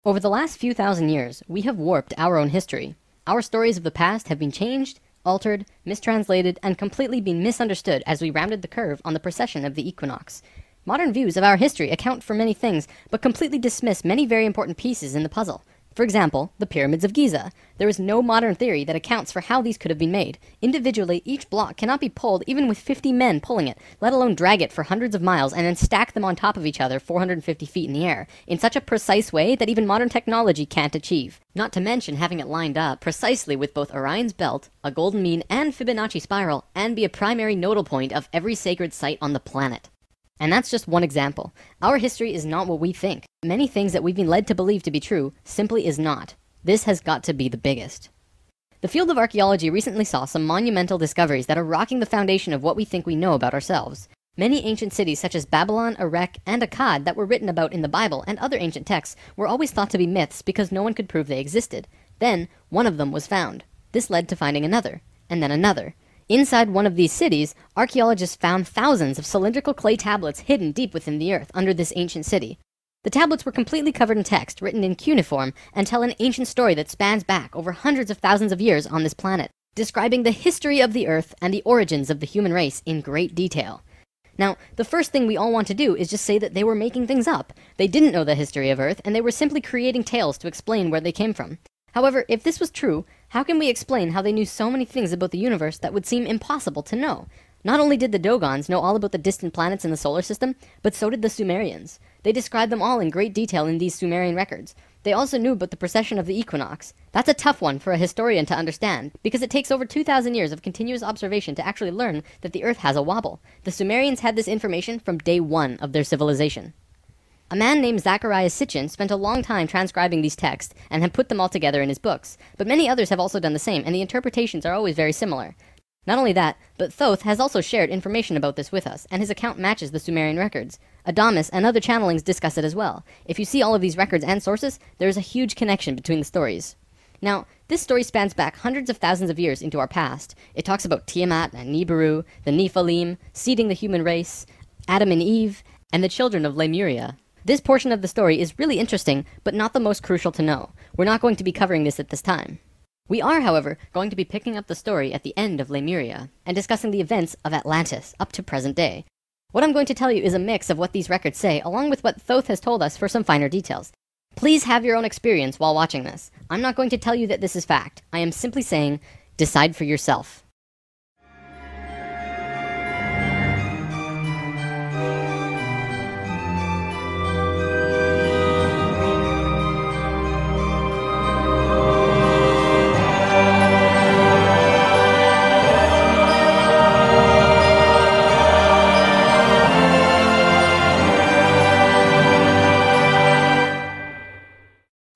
Over the last few thousand years, we have warped our own history. Our stories of the past have been changed, altered, mistranslated, and completely been misunderstood as we rounded the curve on the precession of the equinox. Modern views of our history account for many things, but completely dismiss many very important pieces in the puzzle. For example, the pyramids of Giza. There is no modern theory that accounts for how these could have been made. Individually, each block cannot be pulled even with 50 men pulling it, let alone drag it for hundreds of miles and then stack them on top of each other 450 feet in the air, in such a precise way that even modern technology can't achieve. Not to mention having it lined up precisely with both Orion's belt, a golden mean, and Fibonacci spiral, and be a primary nodal point of every sacred site on the planet. And that's just one example. Our history is not what we think. Many things that we've been led to believe to be true simply is not. This has got to be the biggest. The field of archaeology recently saw some monumental discoveries that are rocking the foundation of what we think we know about ourselves. Many ancient cities such as Babylon, Erech, and Akkad that were written about in the Bible and other ancient texts were always thought to be myths because no one could prove they existed. Then, one of them was found. This led to finding another, and then another. Inside one of these cities, archaeologists found thousands of cylindrical clay tablets hidden deep within the earth under this ancient city. The tablets were completely covered in text, written in cuneiform, and tell an ancient story that spans back over hundreds of thousands of years on this planet, describing the history of the earth and the origins of the human race in great detail. Now, the first thing we all want to do is just say that they were making things up. They didn't know the history of Earth, and they were simply creating tales to explain where they came from. However, if this was true, how can we explain how they knew so many things about the universe that would seem impossible to know? Not only did the Dogons know all about the distant planets in the solar system, but so did the Sumerians. They described them all in great detail in these Sumerian records. They also knew about the precession of the equinox. That's a tough one for a historian to understand, because it takes over 2,000 years of continuous observation to actually learn that the Earth has a wobble. The Sumerians had this information from day one of their civilization. A man named Zacharias Sitchin spent a long time transcribing these texts and had put them all together in his books, but many others have also done the same, and the interpretations are always very similar. Not only that, but Thoth has also shared information about this with us, and his account matches the Sumerian records. Adamus and other channelings discuss it as well. If you see all of these records and sources, there is a huge connection between the stories. Now, this story spans back hundreds of thousands of years into our past. It talks about Tiamat and Nibiru, the Nephilim, seeding the human race, Adam and Eve, and the children of Lemuria. This portion of the story is really interesting, but not the most crucial to know. We're not going to be covering this at this time. We are, however, going to be picking up the story at the end of Lemuria, and discussing the events of Atlantis up to present day. What I'm going to tell you is a mix of what these records say, along with what Thoth has told us for some finer details. Please have your own experience while watching this. I'm not going to tell you that this is fact. I am simply saying, decide for yourself.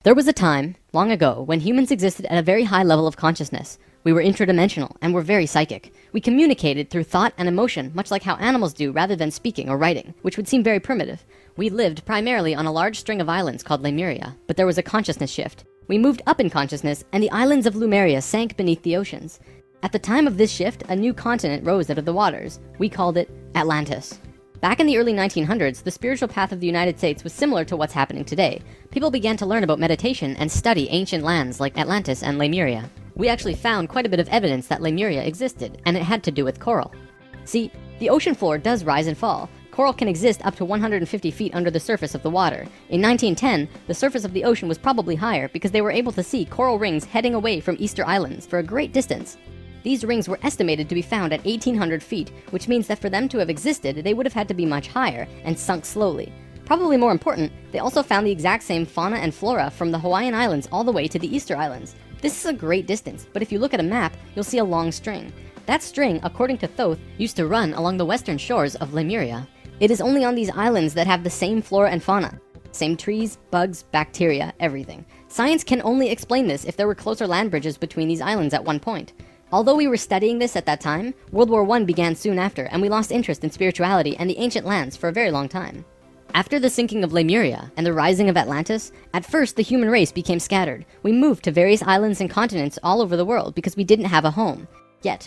There was a time, long ago, when humans existed at a very high level of consciousness. We were interdimensional and were very psychic. We communicated through thought and emotion, much like how animals do rather than speaking or writing, which would seem very primitive. We lived primarily on a large string of islands called Lemuria, but there was a consciousness shift. We moved up in consciousness, and the islands of Lemuria sank beneath the oceans. At the time of this shift, a new continent rose out of the waters. We called it Atlantis. Back in the early 1900s, the spiritual path of the United States was similar to what's happening today. People began to learn about meditation and study ancient lands like Atlantis and Lemuria. We actually found quite a bit of evidence that Lemuria existed, and it had to do with coral. See, the ocean floor does rise and fall. Coral can exist up to 150 feet under the surface of the water. In 1910, the surface of the ocean was probably higher because they were able to see coral rings heading away from Easter Islands for a great distance. These rings were estimated to be found at 1,800 feet, which means that for them to have existed, they would have had to be much higher and sunk slowly. Probably more important, they also found the exact same fauna and flora from the Hawaiian Islands all the way to the Easter Islands. This is a great distance, but if you look at a map, you'll see a long string. That string, according to Thoth, used to run along the western shores of Lemuria. It is only on these islands that have the same flora and fauna. Same trees, bugs, bacteria, everything. Science can only explain this if there were closer land bridges between these islands at one point. Although we were studying this at that time, World War I began soon after, and we lost interest in spirituality and the ancient lands for a very long time. After the sinking of Lemuria and the rising of Atlantis, at first the human race became scattered. We moved to various islands and continents all over the world because we didn't have a home. Yet,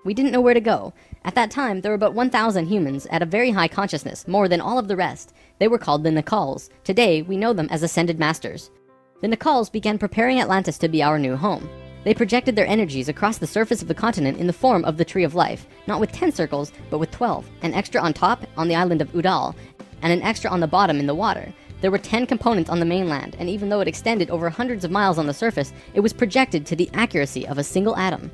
we didn't know where to go. At that time, there were about 1,000 humans at a very high consciousness, more than all of the rest. They were called the Nakals. Today, we know them as ascended masters. The Nicals began preparing Atlantis to be our new home. They projected their energies across the surface of the continent in the form of the Tree of Life, not with 10 circles, but with 12, an extra on top on the island of Udal, and an extra on the bottom in the water. There were 10 components on the mainland, and even though it extended over hundreds of miles on the surface, it was projected to the accuracy of a single atom.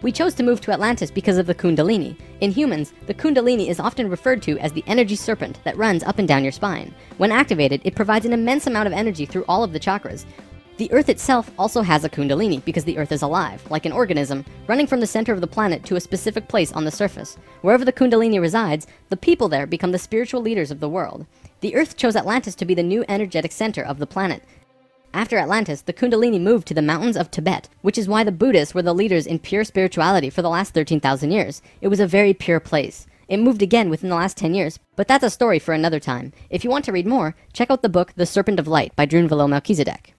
We chose to move to Atlantis because of the Kundalini. In humans, the Kundalini is often referred to as the energy serpent that runs up and down your spine. When activated, it provides an immense amount of energy through all of the chakras. The Earth itself also has a Kundalini because the Earth is alive, like an organism, running from the center of the planet to a specific place on the surface. Wherever the Kundalini resides, the people there become the spiritual leaders of the world. The Earth chose Atlantis to be the new energetic center of the planet. After Atlantis, the Kundalini moved to the mountains of Tibet, which is why the Buddhists were the leaders in pure spirituality for the last 13,000 years. It was a very pure place. It moved again within the last 10 years, but that's a story for another time. If you want to read more, check out the book The Serpent of Light by Drunvalo Melchizedek.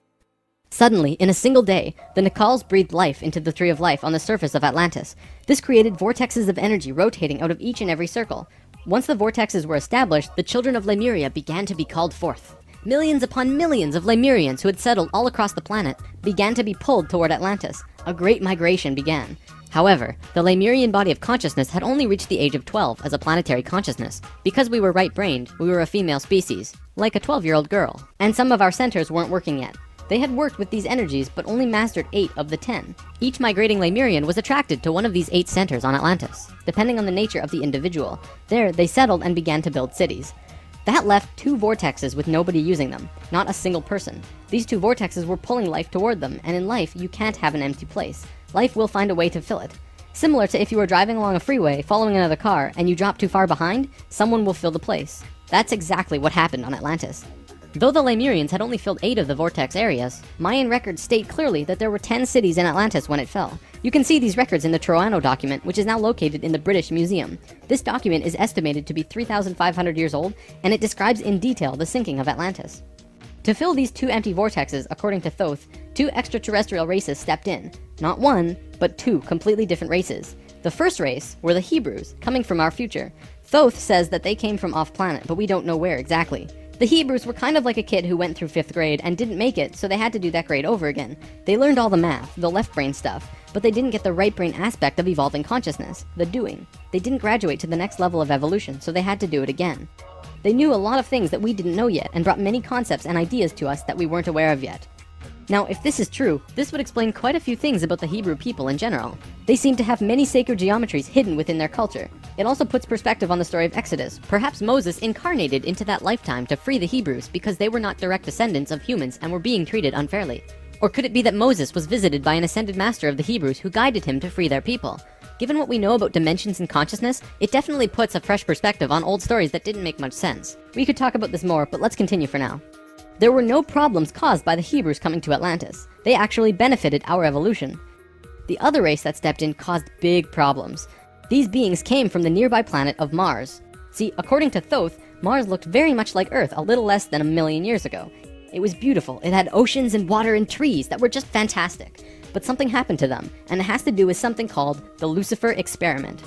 Suddenly, in a single day, the Nicals breathed life into the Tree of Life on the surface of Atlantis. This created vortexes of energy rotating out of each and every circle. Once the vortexes were established, the children of Lemuria began to be called forth. Millions upon millions of Lemurians who had settled all across the planet began to be pulled toward Atlantis. A great migration began. However, the Lemurian body of consciousness had only reached the age of 12 as a planetary consciousness. Because we were right-brained, we were a female species, like a 12-year-old girl. And some of our centers weren't working yet. They had worked with these energies, but only mastered 8 of the 10. Each migrating Lemurian was attracted to one of these 8 centers on Atlantis, depending on the nature of the individual. There, they settled and began to build cities. That left 2 vortexes with nobody using them, not a single person. These 2 vortexes were pulling life toward them, and in life, you can't have an empty place. Life will find a way to fill it. Similar to if you were driving along a freeway, following another car, and you drop too far behind, someone will fill the place. That's exactly what happened on Atlantis. Though the Lemurians had only filled 8 of the vortex areas, Mayan records state clearly that there were 10 cities in Atlantis when it fell. You can see these records in the Troano document, which is now located in the British Museum. This document is estimated to be 3,500 years old, and it describes in detail the sinking of Atlantis. To fill these 2 empty vortexes, according to Thoth, 2 extraterrestrial races stepped in. Not 1, but 2 completely different races. The first race were the Hebrews, coming from our future. Thoth says that they came from off-planet, but we don't know where exactly. The Hebrews were kind of like a kid who went through 5th grade and didn't make it, so they had to do that grade over again. They learned all the math, the left brain stuff, but they didn't get the right brain aspect of evolving consciousness, the doing. They didn't graduate to the next level of evolution, so they had to do it again. They knew a lot of things that we didn't know yet and brought many concepts and ideas to us that we weren't aware of yet. Now, if this is true, this would explain quite a few things about the Hebrew people in general. They seem to have many sacred geometries hidden within their culture. It also puts perspective on the story of Exodus. Perhaps Moses incarnated into that lifetime to free the Hebrews because they were not direct descendants of humans and were being treated unfairly. Or could it be that Moses was visited by an ascended master of the Hebrews who guided him to free their people? Given what we know about dimensions and consciousness, it definitely puts a fresh perspective on old stories that didn't make much sense. We could talk about this more, but let's continue for now. There were no problems caused by the Hebrews coming to Atlantis. They actually benefited our evolution. The other race that stepped in caused big problems. These beings came from the nearby planet of Mars. See, according to Thoth, Mars looked very much like Earth a little less than 1 million years ago. It was beautiful. It had oceans and water and trees that were just fantastic. But something happened to them, and it has to do with something called the Lucifer experiment.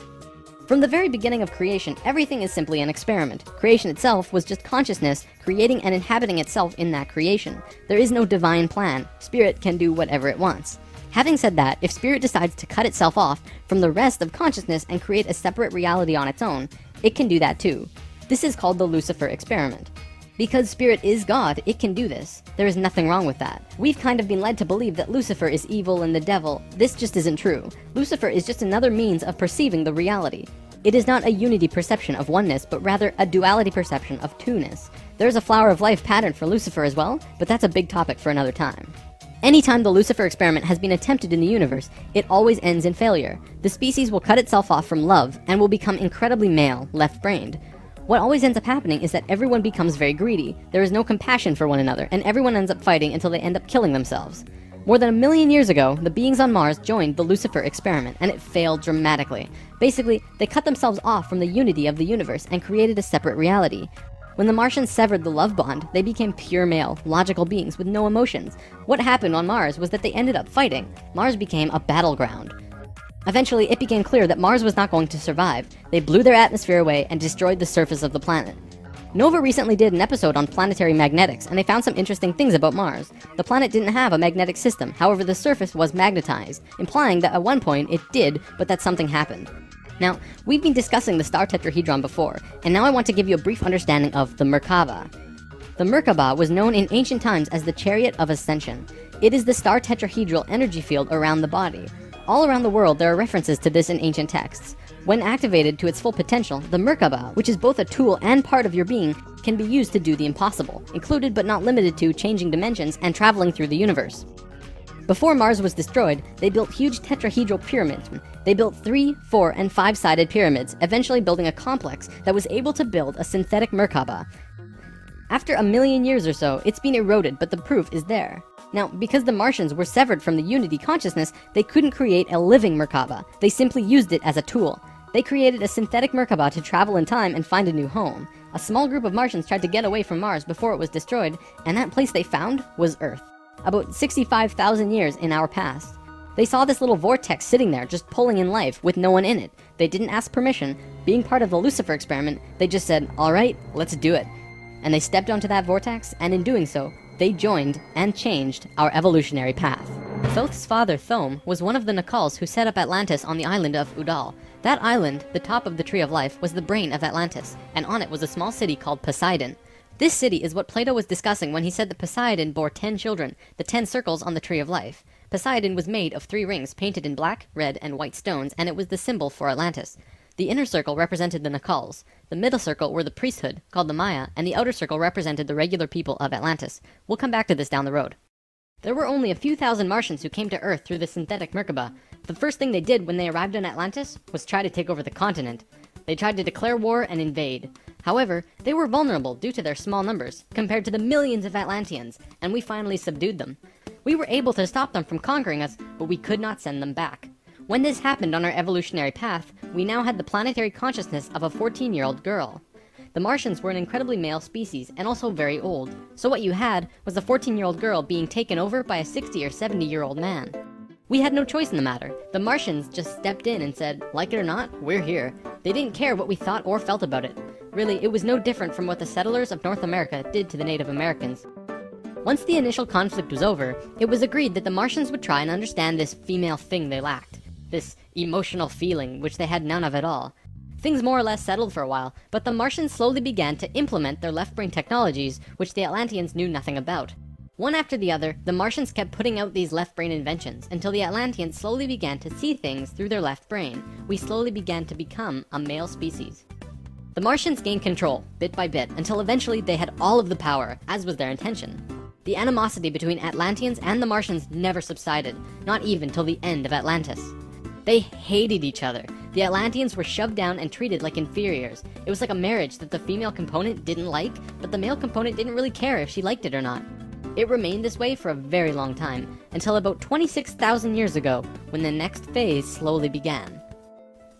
From the very beginning of creation, everything is simply an experiment. Creation itself was just consciousness creating and inhabiting itself in that creation. There is no divine plan. Spirit can do whatever it wants. Having said that, if Spirit decides to cut itself off from the rest of consciousness and create a separate reality on its own, it can do that too. This is called the Lucifer experiment. Because Spirit is God, it can do this. There is nothing wrong with that. We've kind of been led to believe that Lucifer is evil and the devil. This just isn't true. Lucifer is just another means of perceiving the reality. It is not a unity perception of oneness, but rather a duality perception of two-ness. There's a flower of life pattern for Lucifer as well, but that's a big topic for another time. Anytime the Lucifer experiment has been attempted in the universe, it always ends in failure. The species will cut itself off from love and will become incredibly male, left-brained. What always ends up happening is that everyone becomes very greedy. There is no compassion for one another, and everyone ends up fighting until they end up killing themselves. More than 1 million years ago, the beings on Mars joined the Lucifer experiment, and it failed dramatically. Basically, they cut themselves off from the unity of the universe and created a separate reality. When the Martians severed the love bond, they became pure male, logical beings with no emotions. What happened on Mars was that they ended up fighting. Mars became a battleground. Eventually, it became clear that Mars was not going to survive. They blew their atmosphere away and destroyed the surface of the planet. Nova recently did an episode on planetary magnetics, and they found some interesting things about Mars. The planet didn't have a magnetic system, however the surface was magnetized, implying that at one point it did, but that something happened. Now, we've been discussing the star tetrahedron before, and now I want to give you a brief understanding of the Merkaba. The Merkaba was known in ancient times as the Chariot of Ascension. It is the star tetrahedral energy field around the body. All around the world there are references to this in ancient texts. When activated to its full potential, the Merkaba, which is both a tool and part of your being, can be used to do the impossible, included but not limited to changing dimensions and traveling through the universe. Before Mars was destroyed, they built huge tetrahedral pyramids. They built 3, 4, and 5-sided pyramids, eventually building a complex that was able to build a synthetic Merkaba. After 1 million years or so, it's been eroded, but the proof is there. Now, because the Martians were severed from the Unity consciousness, they couldn't create a living Merkaba. They simply used it as a tool. They created a synthetic Merkaba to travel in time and find a new home. A small group of Martians tried to get away from Mars before it was destroyed, and that place they found was Earth. About 65,000 years in our past. They saw this little vortex sitting there, just pulling in life, with no one in it. They didn't ask permission. Being part of the Lucifer experiment, they just said, alright, let's do it. And they stepped onto that vortex, and in doing so, they joined and changed our evolutionary path. Thoth's father, Thome, was one of the Nakals who set up Atlantis on the island of Udal. That island, the top of the Tree of Life, was the brain of Atlantis, and on it was a small city called Poseidon. This city is what Plato was discussing when he said that Poseidon bore 10 children, the 10 circles on the Tree of Life. Poseidon was made of 3 rings painted in black, red, and white stones, and it was the symbol for Atlantis. The inner circle represented the Nakals, the middle circle were the priesthood, called the Maya, and the outer circle represented the regular people of Atlantis. We'll come back to this down the road. There were only a few thousand Martians who came to Earth through the synthetic Merkaba. The first thing they did when they arrived in Atlantis was try to take over the continent. They tried to declare war and invade. However, they were vulnerable due to their small numbers, compared to the millions of Atlanteans, and we finally subdued them. We were able to stop them from conquering us, but we could not send them back. When this happened on our evolutionary path, we now had the planetary consciousness of a 14-year-old girl. The Martians were an incredibly male species, and also very old, so what you had was a 14-year-old girl being taken over by a 60 or 70-year-old man. We had no choice in the matter. The Martians just stepped in and said, like it or not, we're here. They didn't care what we thought or felt about it. Really, it was no different from what the settlers of North America did to the Native Americans. Once the initial conflict was over, it was agreed that the Martians would try and understand this female thing they lacked. This emotional feeling, which they had none of at all. Things more or less settled for a while, but the Martians slowly began to implement their left-brain technologies, which the Atlanteans knew nothing about. One after the other, the Martians kept putting out these left-brain inventions, until the Atlanteans slowly began to see things through their left brain. We slowly began to become a male species. The Martians gained control, bit by bit, until eventually they had all of the power, as was their intention. The animosity between Atlanteans and the Martians never subsided, not even till the end of Atlantis. They hated each other. The Atlanteans were shoved down and treated like inferiors. It was like a marriage that the female component didn't like, but the male component didn't really care if she liked it or not. It remained this way for a very long time, until about 26,000 years ago, when the next phase slowly began.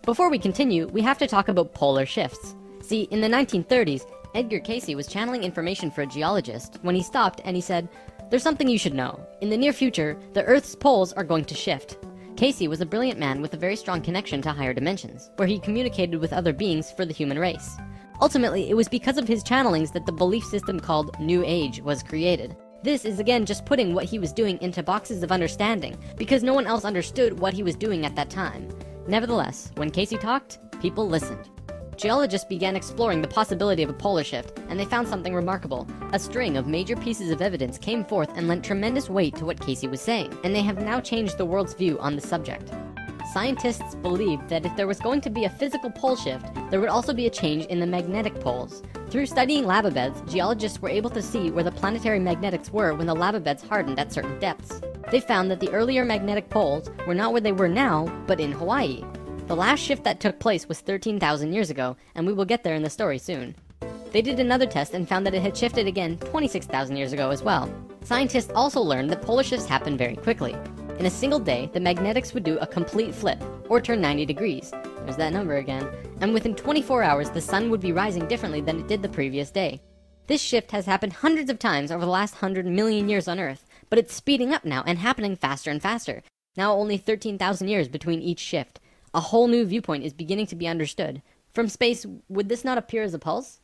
Before we continue, we have to talk about polar shifts. See, in the 1930s, Edgar Cayce was channeling information for a geologist when he stopped and he said, "There's something you should know. In the near future, the Earth's poles are going to shift." Cayce was a brilliant man with a very strong connection to higher dimensions, where he communicated with other beings for the human race. Ultimately, it was because of his channelings that the belief system called New Age was created. This is again just putting what he was doing into boxes of understanding, because no one else understood what he was doing at that time. Nevertheless, when Cayce talked, people listened. Geologists began exploring the possibility of a polar shift, and they found something remarkable. A string of major pieces of evidence came forth and lent tremendous weight to what Cayce was saying, and they have now changed the world's view on the subject. Scientists believed that if there was going to be a physical pole shift, there would also be a change in the magnetic poles. Through studying lava beds, geologists were able to see where the planetary magnetics were when the lava beds hardened at certain depths. They found that the earlier magnetic poles were not where they were now, but in Hawaii. The last shift that took place was 13,000 years ago, and we will get there in the story soon. They did another test and found that it had shifted again 26,000 years ago as well. Scientists also learned that polar shifts happen very quickly. In a single day, the magnetics would do a complete flip, or turn 90 degrees. There's that number again. And within 24 hours, the sun would be rising differently than it did the previous day. This shift has happened hundreds of times over the last 100 million years on Earth, but it's speeding up now and happening faster and faster. Now only 13,000 years between each shift. A whole new viewpoint is beginning to be understood. From space, would this not appear as a pulse?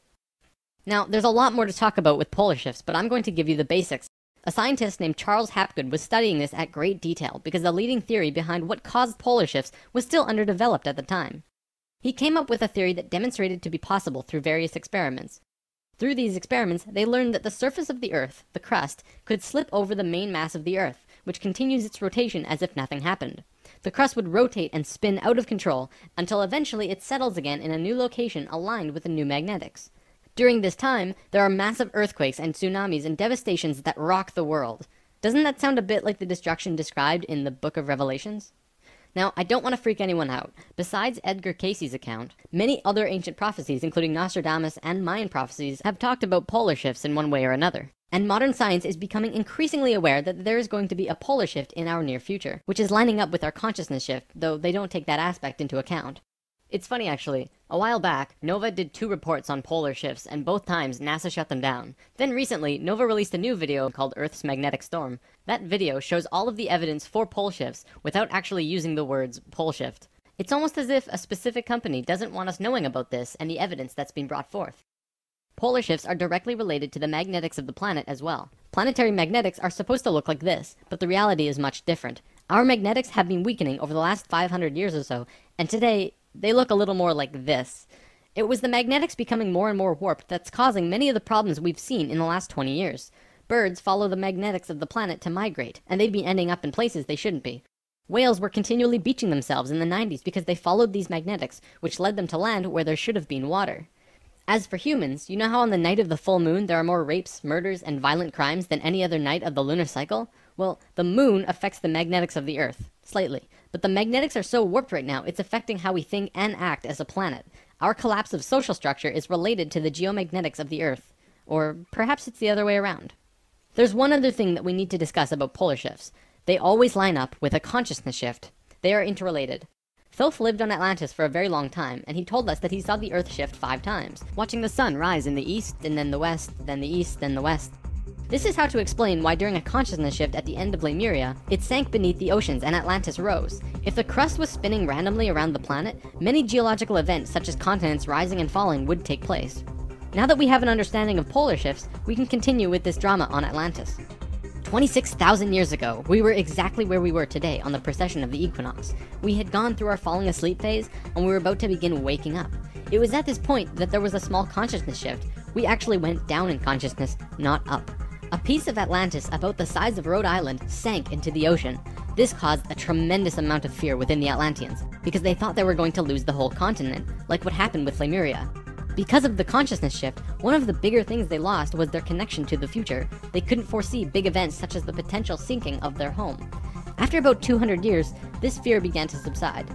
Now, there's a lot more to talk about with polar shifts, but I'm going to give you the basics. A scientist named Charles Hapgood was studying this at great detail because the leading theory behind what caused polar shifts was still underdeveloped at the time. He came up with a theory that demonstrated to be possible through various experiments. Through these experiments, they learned that the surface of the Earth, the crust, could slip over the main mass of the Earth, which continues its rotation as if nothing happened. The crust would rotate and spin out of control until eventually it settles again in a new location aligned with the new magnetics. During this time, there are massive earthquakes and tsunamis and devastations that rock the world. Doesn't that sound a bit like the destruction described in the Book of Revelations? Now, I don't want to freak anyone out. Besides Edgar Cayce's account, many other ancient prophecies, including Nostradamus and Mayan prophecies, have talked about polar shifts in one way or another. And modern science is becoming increasingly aware that there is going to be a polar shift in our near future, which is lining up with our consciousness shift, though they don't take that aspect into account. It's funny actually, a while back, NOVA did 2 reports on polar shifts, and both times NASA shut them down. Then recently, NOVA released a new video called Earth's Magnetic Storm. That video shows all of the evidence for pole shifts without actually using the words pole shift. It's almost as if a specific company doesn't want us knowing about this and the evidence that's been brought forth. Polar shifts are directly related to the magnetics of the planet as well. Planetary magnetics are supposed to look like this, but the reality is much different. Our magnetics have been weakening over the last 500 years or so, and today, they look a little more like this. It was the magnetics becoming more and more warped that's causing many of the problems we've seen in the last 20 years. Birds follow the magnetics of the planet to migrate, and they've been ending up in places they shouldn't be. Whales were continually beaching themselves in the 90s because they followed these magnetics, which led them to land where there should have been water. As for humans, you know how on the night of the full moon there are more rapes, murders, and violent crimes than any other night of the lunar cycle? Well, the moon affects the magnetics of the Earth, slightly. But the magnetics are so warped right now, it's affecting how we think and act as a planet. Our collapse of social structure is related to the geomagnetics of the Earth. Or perhaps it's the other way around. There's one other thing that we need to discuss about polar shifts. They always line up with a consciousness shift. They are interrelated. Thoth lived on Atlantis for a very long time, and he told us that he saw the Earth shift 5 times, watching the sun rise in the east, and then the west, then the east, then the west. This is how to explain why during a consciousness shift at the end of Lemuria, it sank beneath the oceans and Atlantis rose. If the crust was spinning randomly around the planet, many geological events such as continents rising and falling would take place. Now that we have an understanding of polar shifts, we can continue with this drama on Atlantis. 26,000 years ago, we were exactly where we were today on the precession of the equinox. We had gone through our falling asleep phase, and we were about to begin waking up. It was at this point that there was a small consciousness shift. We actually went down in consciousness, not up. A piece of Atlantis about the size of Rhode Island sank into the ocean. This caused a tremendous amount of fear within the Atlanteans, because they thought they were going to lose the whole continent, like what happened with Lemuria. Because of the consciousness shift, one of the bigger things they lost was their connection to the future. They couldn't foresee big events such as the potential sinking of their home. After about 200 years, this fear began to subside.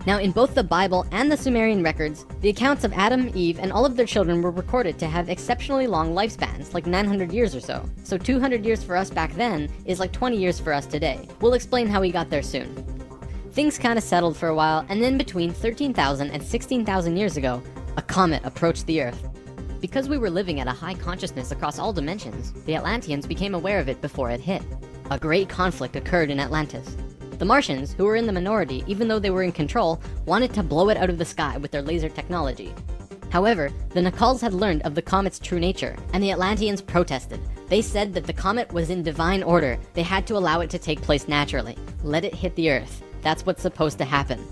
Now, in both the Bible and the Sumerian records, the accounts of Adam, Eve, and all of their children were recorded to have exceptionally long lifespans, like 900 years or so. So 200 years for us back then is like 20 years for us today. We'll explain how we got there soon. Things kinda settled for a while, and then between 13,000 and 16,000 years ago, a comet approached the Earth. Because we were living at a high consciousness across all dimensions, the Atlanteans became aware of it before it hit. A great conflict occurred in Atlantis. The Martians, who were in the minority even though they were in control, wanted to blow it out of the sky with their laser technology. However, the Nacals had learned of the comet's true nature, and the Atlanteans protested. They said that the comet was in divine order. They had to allow it to take place naturally. Let it hit the Earth. That's what's supposed to happen.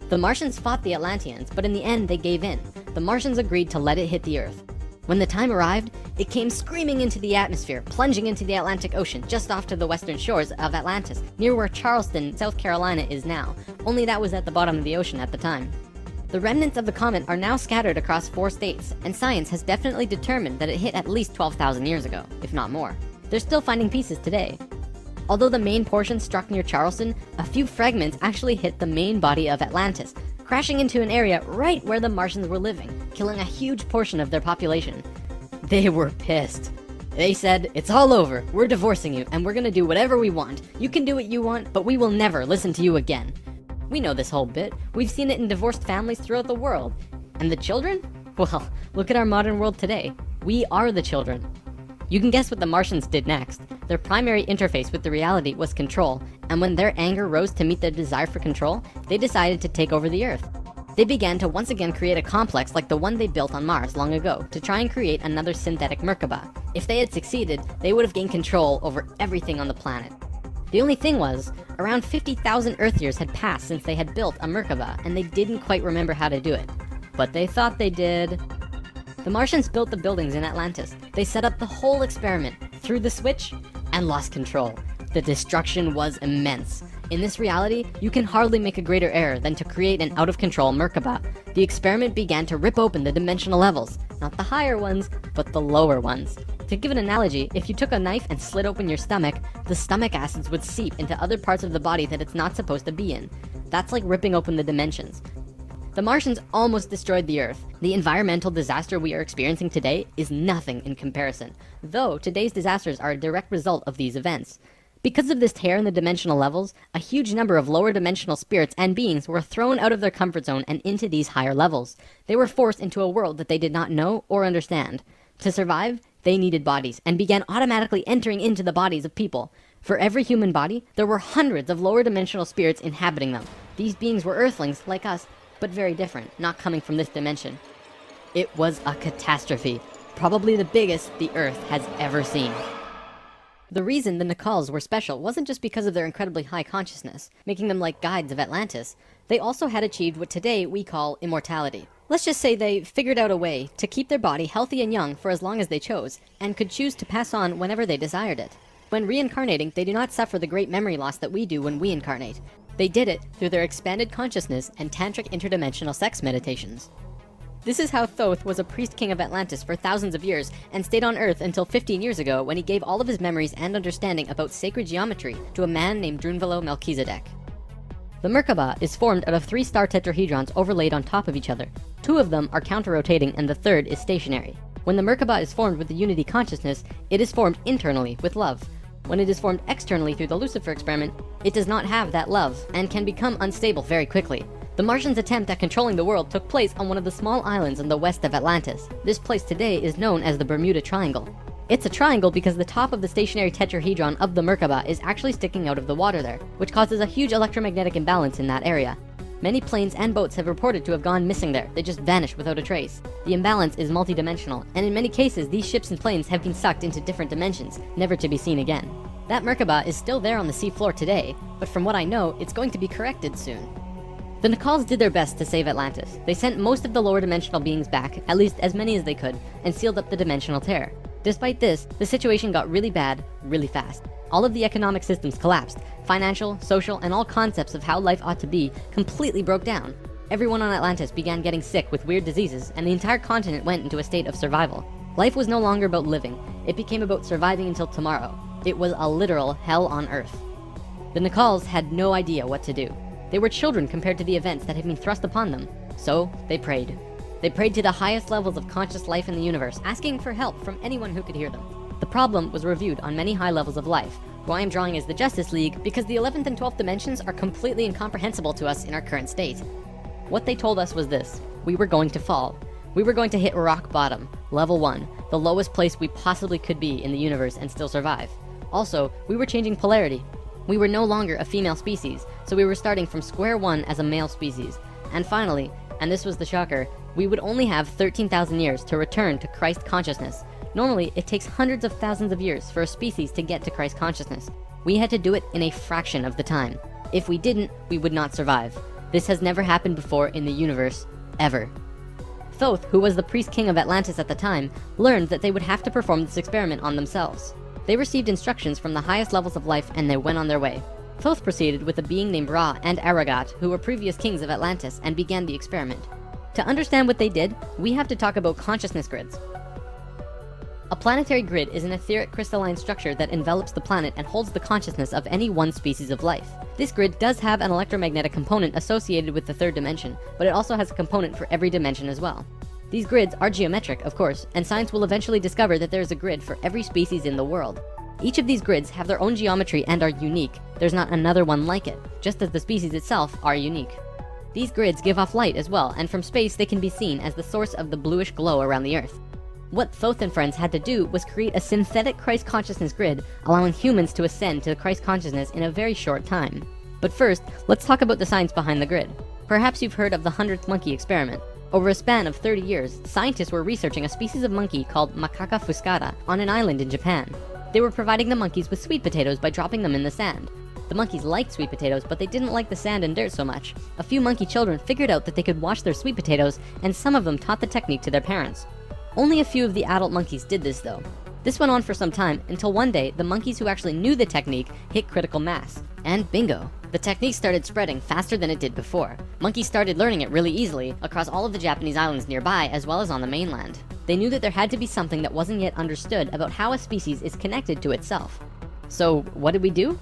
The Martians fought the Atlanteans, but in the end they gave in. The Martians agreed to let it hit the Earth. When the time arrived, it came screaming into the atmosphere, plunging into the Atlantic Ocean just off to the western shores of Atlantis, near where Charleston, South Carolina is now, only that was at the bottom of the ocean at the time. The remnants of the comet are now scattered across 4 states, and science has definitely determined that it hit at least 12,000 years ago, if not more. They're still finding pieces today. Although the main portion struck near Charleston, a few fragments actually hit the main body of Atlantis, crashing into an area right where the Martians were living, killing a huge portion of their population. They were pissed. They said, "It's all over, we're divorcing you, and we're gonna do whatever we want. You can do what you want, but we will never listen to you again." We know this whole bit. We've seen it in divorced families throughout the world. And the children? Well, look at our modern world today. We are the children. You can guess what the Martians did next. Their primary interface with the reality was control, and when their anger rose to meet their desire for control, they decided to take over the Earth. They began to once again create a complex like the one they built on Mars long ago to try and create another synthetic Merkaba. If they had succeeded, they would have gained control over everything on the planet. The only thing was, around 50,000 Earth years had passed since they had built a Merkaba, and they didn't quite remember how to do it. But they thought they did. The Martians built the buildings in Atlantis. They set up the whole experiment, threw the switch, and lost control. The destruction was immense. In this reality, you can hardly make a greater error than to create an out-of-control Merkaba. The experiment began to rip open the dimensional levels, not the higher ones, but the lower ones. To give an analogy, if you took a knife and slit open your stomach, the stomach acids would seep into other parts of the body that it's not supposed to be in. That's like ripping open the dimensions. The Martians almost destroyed the Earth. The environmental disaster we are experiencing today is nothing in comparison, though today's disasters are a direct result of these events. Because of this tear in the dimensional levels, a huge number of lower dimensional spirits and beings were thrown out of their comfort zone and into these higher levels. They were forced into a world that they did not know or understand. To survive, they needed bodies and began automatically entering into the bodies of people. For every human body, there were hundreds of lower dimensional spirits inhabiting them. These beings were Earthlings like us, but very different, not coming from this dimension. It was a catastrophe, probably the biggest the Earth has ever seen. The reason the Nacals were special wasn't just because of their incredibly high consciousness, making them like guides of Atlantis. They also had achieved what today we call immortality. Let's just say they figured out a way to keep their body healthy and young for as long as they chose, and could choose to pass on whenever they desired it. When reincarnating, they do not suffer the great memory loss that we do when we incarnate. They did it through their expanded consciousness and tantric interdimensional sex meditations. This is how Thoth was a priest king of Atlantis for thousands of years and stayed on Earth until 15 years ago when he gave all of his memories and understanding about sacred geometry to a man named Drunvalo Melchizedek. The Merkaba is formed out of 3 star tetrahedrons overlaid on top of each other. 2 of them are counter-rotating and the third is stationary. When the Merkaba is formed with the unity consciousness, it is formed internally with love. When it is formed externally through the Lucifer experiment, it does not have that love and can become unstable very quickly. The Martians' attempt at controlling the world took place on one of the small islands in the west of Atlantis. This place today is known as the Bermuda Triangle. It's a triangle because the top of the stationary tetrahedron of the Merkaba is actually sticking out of the water there, which causes a huge electromagnetic imbalance in that area. Many planes and boats have reported to have gone missing there. They just vanished without a trace. The imbalance is multidimensional, and in many cases these ships and planes have been sucked into different dimensions, never to be seen again. That Merkaba is still there on the seafloor today, but from what I know, it's going to be corrected soon. The Nacals did their best to save Atlantis. They sent most of the lower dimensional beings back, at least as many as they could, and sealed up the dimensional tear. Despite this, the situation got really bad, really fast. All of the economic systems collapsed. Financial, social, and all concepts of how life ought to be completely broke down. Everyone on Atlantis began getting sick with weird diseases, and the entire continent went into a state of survival. Life was no longer about living. It became about surviving until tomorrow. It was a literal hell on Earth. The Nacals had no idea what to do. They were children compared to the events that had been thrust upon them. So they prayed. They prayed to the highest levels of conscious life in the universe, asking for help from anyone who could hear them. The problem was reviewed on many high levels of life, who I am drawing as the Justice League because the 11th and 12th dimensions are completely incomprehensible to us in our current state. What they told us was this: we were going to fall. We were going to hit rock bottom, level 1, the lowest place we possibly could be in the universe and still survive. Also, we were changing polarity. We were no longer a female species, so we were starting from square one as a male species. And finally, and this was the shocker, we would only have 13,000 years to return to Christ consciousness. Normally, it takes hundreds of thousands of years for a species to get to Christ consciousness. We had to do it in a fraction of the time. If we didn't, we would not survive. This has never happened before in the universe, ever. Thoth, who was the priest king of Atlantis at the time, learned that they would have to perform this experiment on themselves. They received instructions from the highest levels of life and they went on their way. Thoth proceeded with a being named Ra and Aragat, who were previous kings of Atlantis, and began the experiment. To understand what they did, we have to talk about consciousness grids. A planetary grid is an etheric crystalline structure that envelops the planet and holds the consciousness of any one species of life. This grid does have an electromagnetic component associated with the 3rd dimension, but it also has a component for every dimension as well. These grids are geometric, of course, and science will eventually discover that there is a grid for every species in the world. Each of these grids have their own geometry and are unique. There's not another one like it, just as the species itself are unique. These grids give off light as well, and from space they can be seen as the source of the bluish glow around the Earth. What Thoth and friends had to do was create a synthetic Christ consciousness grid, allowing humans to ascend to Christ consciousness in a very short time. But first, let's talk about the science behind the grid. Perhaps you've heard of the 100th monkey experiment. Over a span of 30 years, scientists were researching a species of monkey called Macaca fuscata on an island in Japan. They were providing the monkeys with sweet potatoes by dropping them in the sand. The monkeys liked sweet potatoes, but they didn't like the sand and dirt so much. A few monkey children figured out that they could wash their sweet potatoes, and some of them taught the technique to their parents. Only a few of the adult monkeys did this though. This went on for some time until one day the monkeys who actually knew the technique hit critical mass. And bingo! The technique started spreading faster than it did before. Monkeys started learning it really easily across all of the Japanese islands nearby as well as on the mainland. They knew that there had to be something that wasn't yet understood about how a species is connected to itself. So what did we do?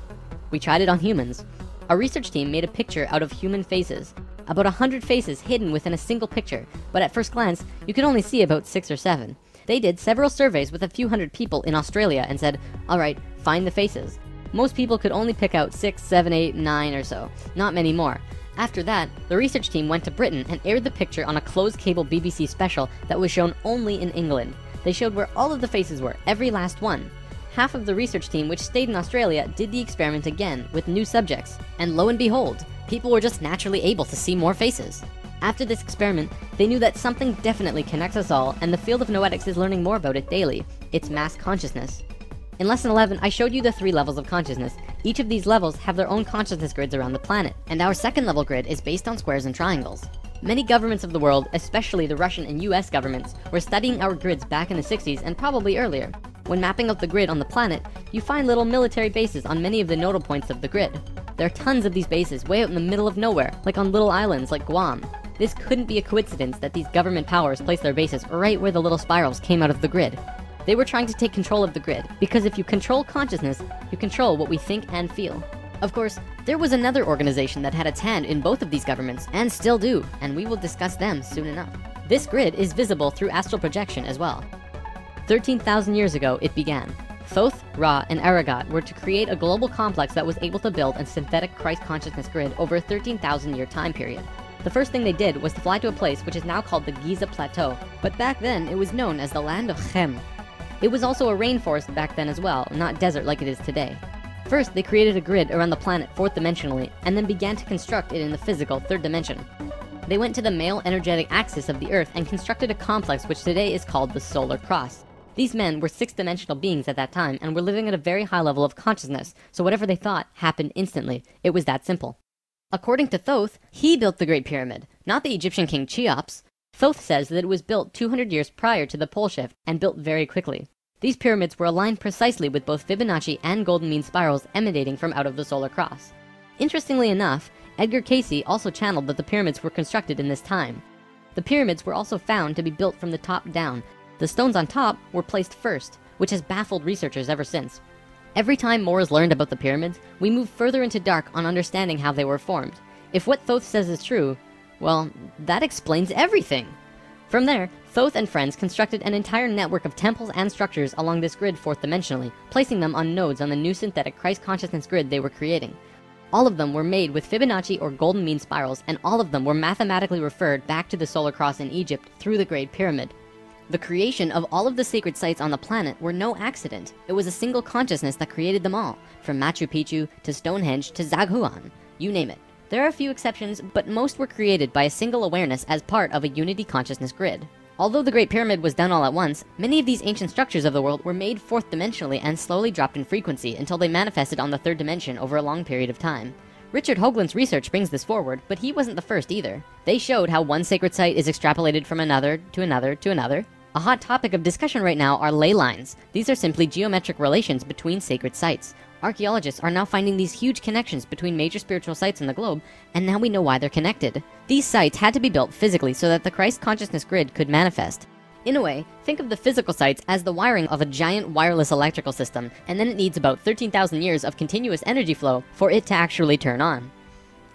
We tried it on humans. A research team made a picture out of human faces. About 100 faces hidden within a single picture, but at first glance, you could only see about 6 or 7. They did several surveys with a few hundred people in Australia and said, alright, find the faces. Most people could only pick out 6, 7, 8, 9 or so, not many more. After that, the research team went to Britain and aired the picture on a closed cable BBC special that was shown only in England. They showed where all of the faces were, every last one. Half of the research team, which stayed in Australia, did the experiment again with new subjects. And lo and behold, people were just naturally able to see more faces. After this experiment, they knew that something definitely connects us all, and the field of noetics is learning more about it daily. It's mass consciousness. In lesson 11, I showed you the 3 levels of consciousness. Each of these levels have their own consciousness grids around the planet, and our second level grid is based on squares and triangles. Many governments of the world, especially the Russian and US governments, were studying our grids back in the 60s and probably earlier. When mapping out the grid on the planet, you find little military bases on many of the nodal points of the grid. There are tons of these bases way out in the middle of nowhere, like on little islands like Guam. This couldn't be a coincidence that these government powers placed their bases right where the little spirals came out of the grid. They were trying to take control of the grid, because if you control consciousness, you control what we think and feel. Of course, there was another organization that had its hand in both of these governments, and still do, and we will discuss them soon enough. This grid is visible through astral projection as well. 13,000 years ago, it began. Thoth, Ra, and Aragat were to create a global complex that was able to build a synthetic Christ consciousness grid over a 13,000 year time period. The first thing they did was to fly to a place which is now called the Giza Plateau, but back then it was known as the land of Chem. It was also a rainforest back then as well, not desert like it is today. First, they created a grid around the planet 4th dimensionally, and then began to construct it in the physical 3rd dimension. They went to the male energetic axis of the Earth and constructed a complex which today is called the Solar Cross. These men were 6th dimensional beings at that time and were living at a very high level of consciousness, so whatever they thought happened instantly. It was that simple. According to Thoth, he built the Great Pyramid, not the Egyptian king Cheops. Thoth says that it was built 200 years prior to the pole shift and built very quickly. These pyramids were aligned precisely with both Fibonacci and golden mean spirals emanating from out of the solar cross. Interestingly enough, Edgar Cayce also channeled that the pyramids were constructed in this time. The pyramids were also found to be built from the top down. The stones on top were placed first, which has baffled researchers ever since. Every time more is learned about the pyramids, we move further into dark on understanding how they were formed. If what Thoth says is true, well, that explains everything. From there, Thoth and friends constructed an entire network of temples and structures along this grid 4th dimensionally, placing them on nodes on the new synthetic Christ consciousness grid they were creating. All of them were made with Fibonacci or golden mean spirals, and all of them were mathematically referred back to the solar cross in Egypt through the Great Pyramid. The creation of all of the sacred sites on the planet were no accident. It was a single consciousness that created them all, from Machu Picchu to Stonehenge to Zaghuan, you name it. There are a few exceptions, but most were created by a single awareness as part of a unity consciousness grid. Although the Great Pyramid was done all at once, many of these ancient structures of the world were made 4th dimensionally and slowly dropped in frequency until they manifested on the 3rd dimension over a long period of time. Richard Hoagland's research brings this forward, but he wasn't the first either. They showed how one sacred site is extrapolated from another to another to another. A hot topic of discussion right now are ley lines. These are simply geometric relations between sacred sites. Archaeologists are now finding these huge connections between major spiritual sites in the globe, and now we know why they're connected. These sites had to be built physically so that the Christ consciousness grid could manifest. In a way, think of the physical sites as the wiring of a giant wireless electrical system, and then it needs about 13,000 years of continuous energy flow for it to actually turn on.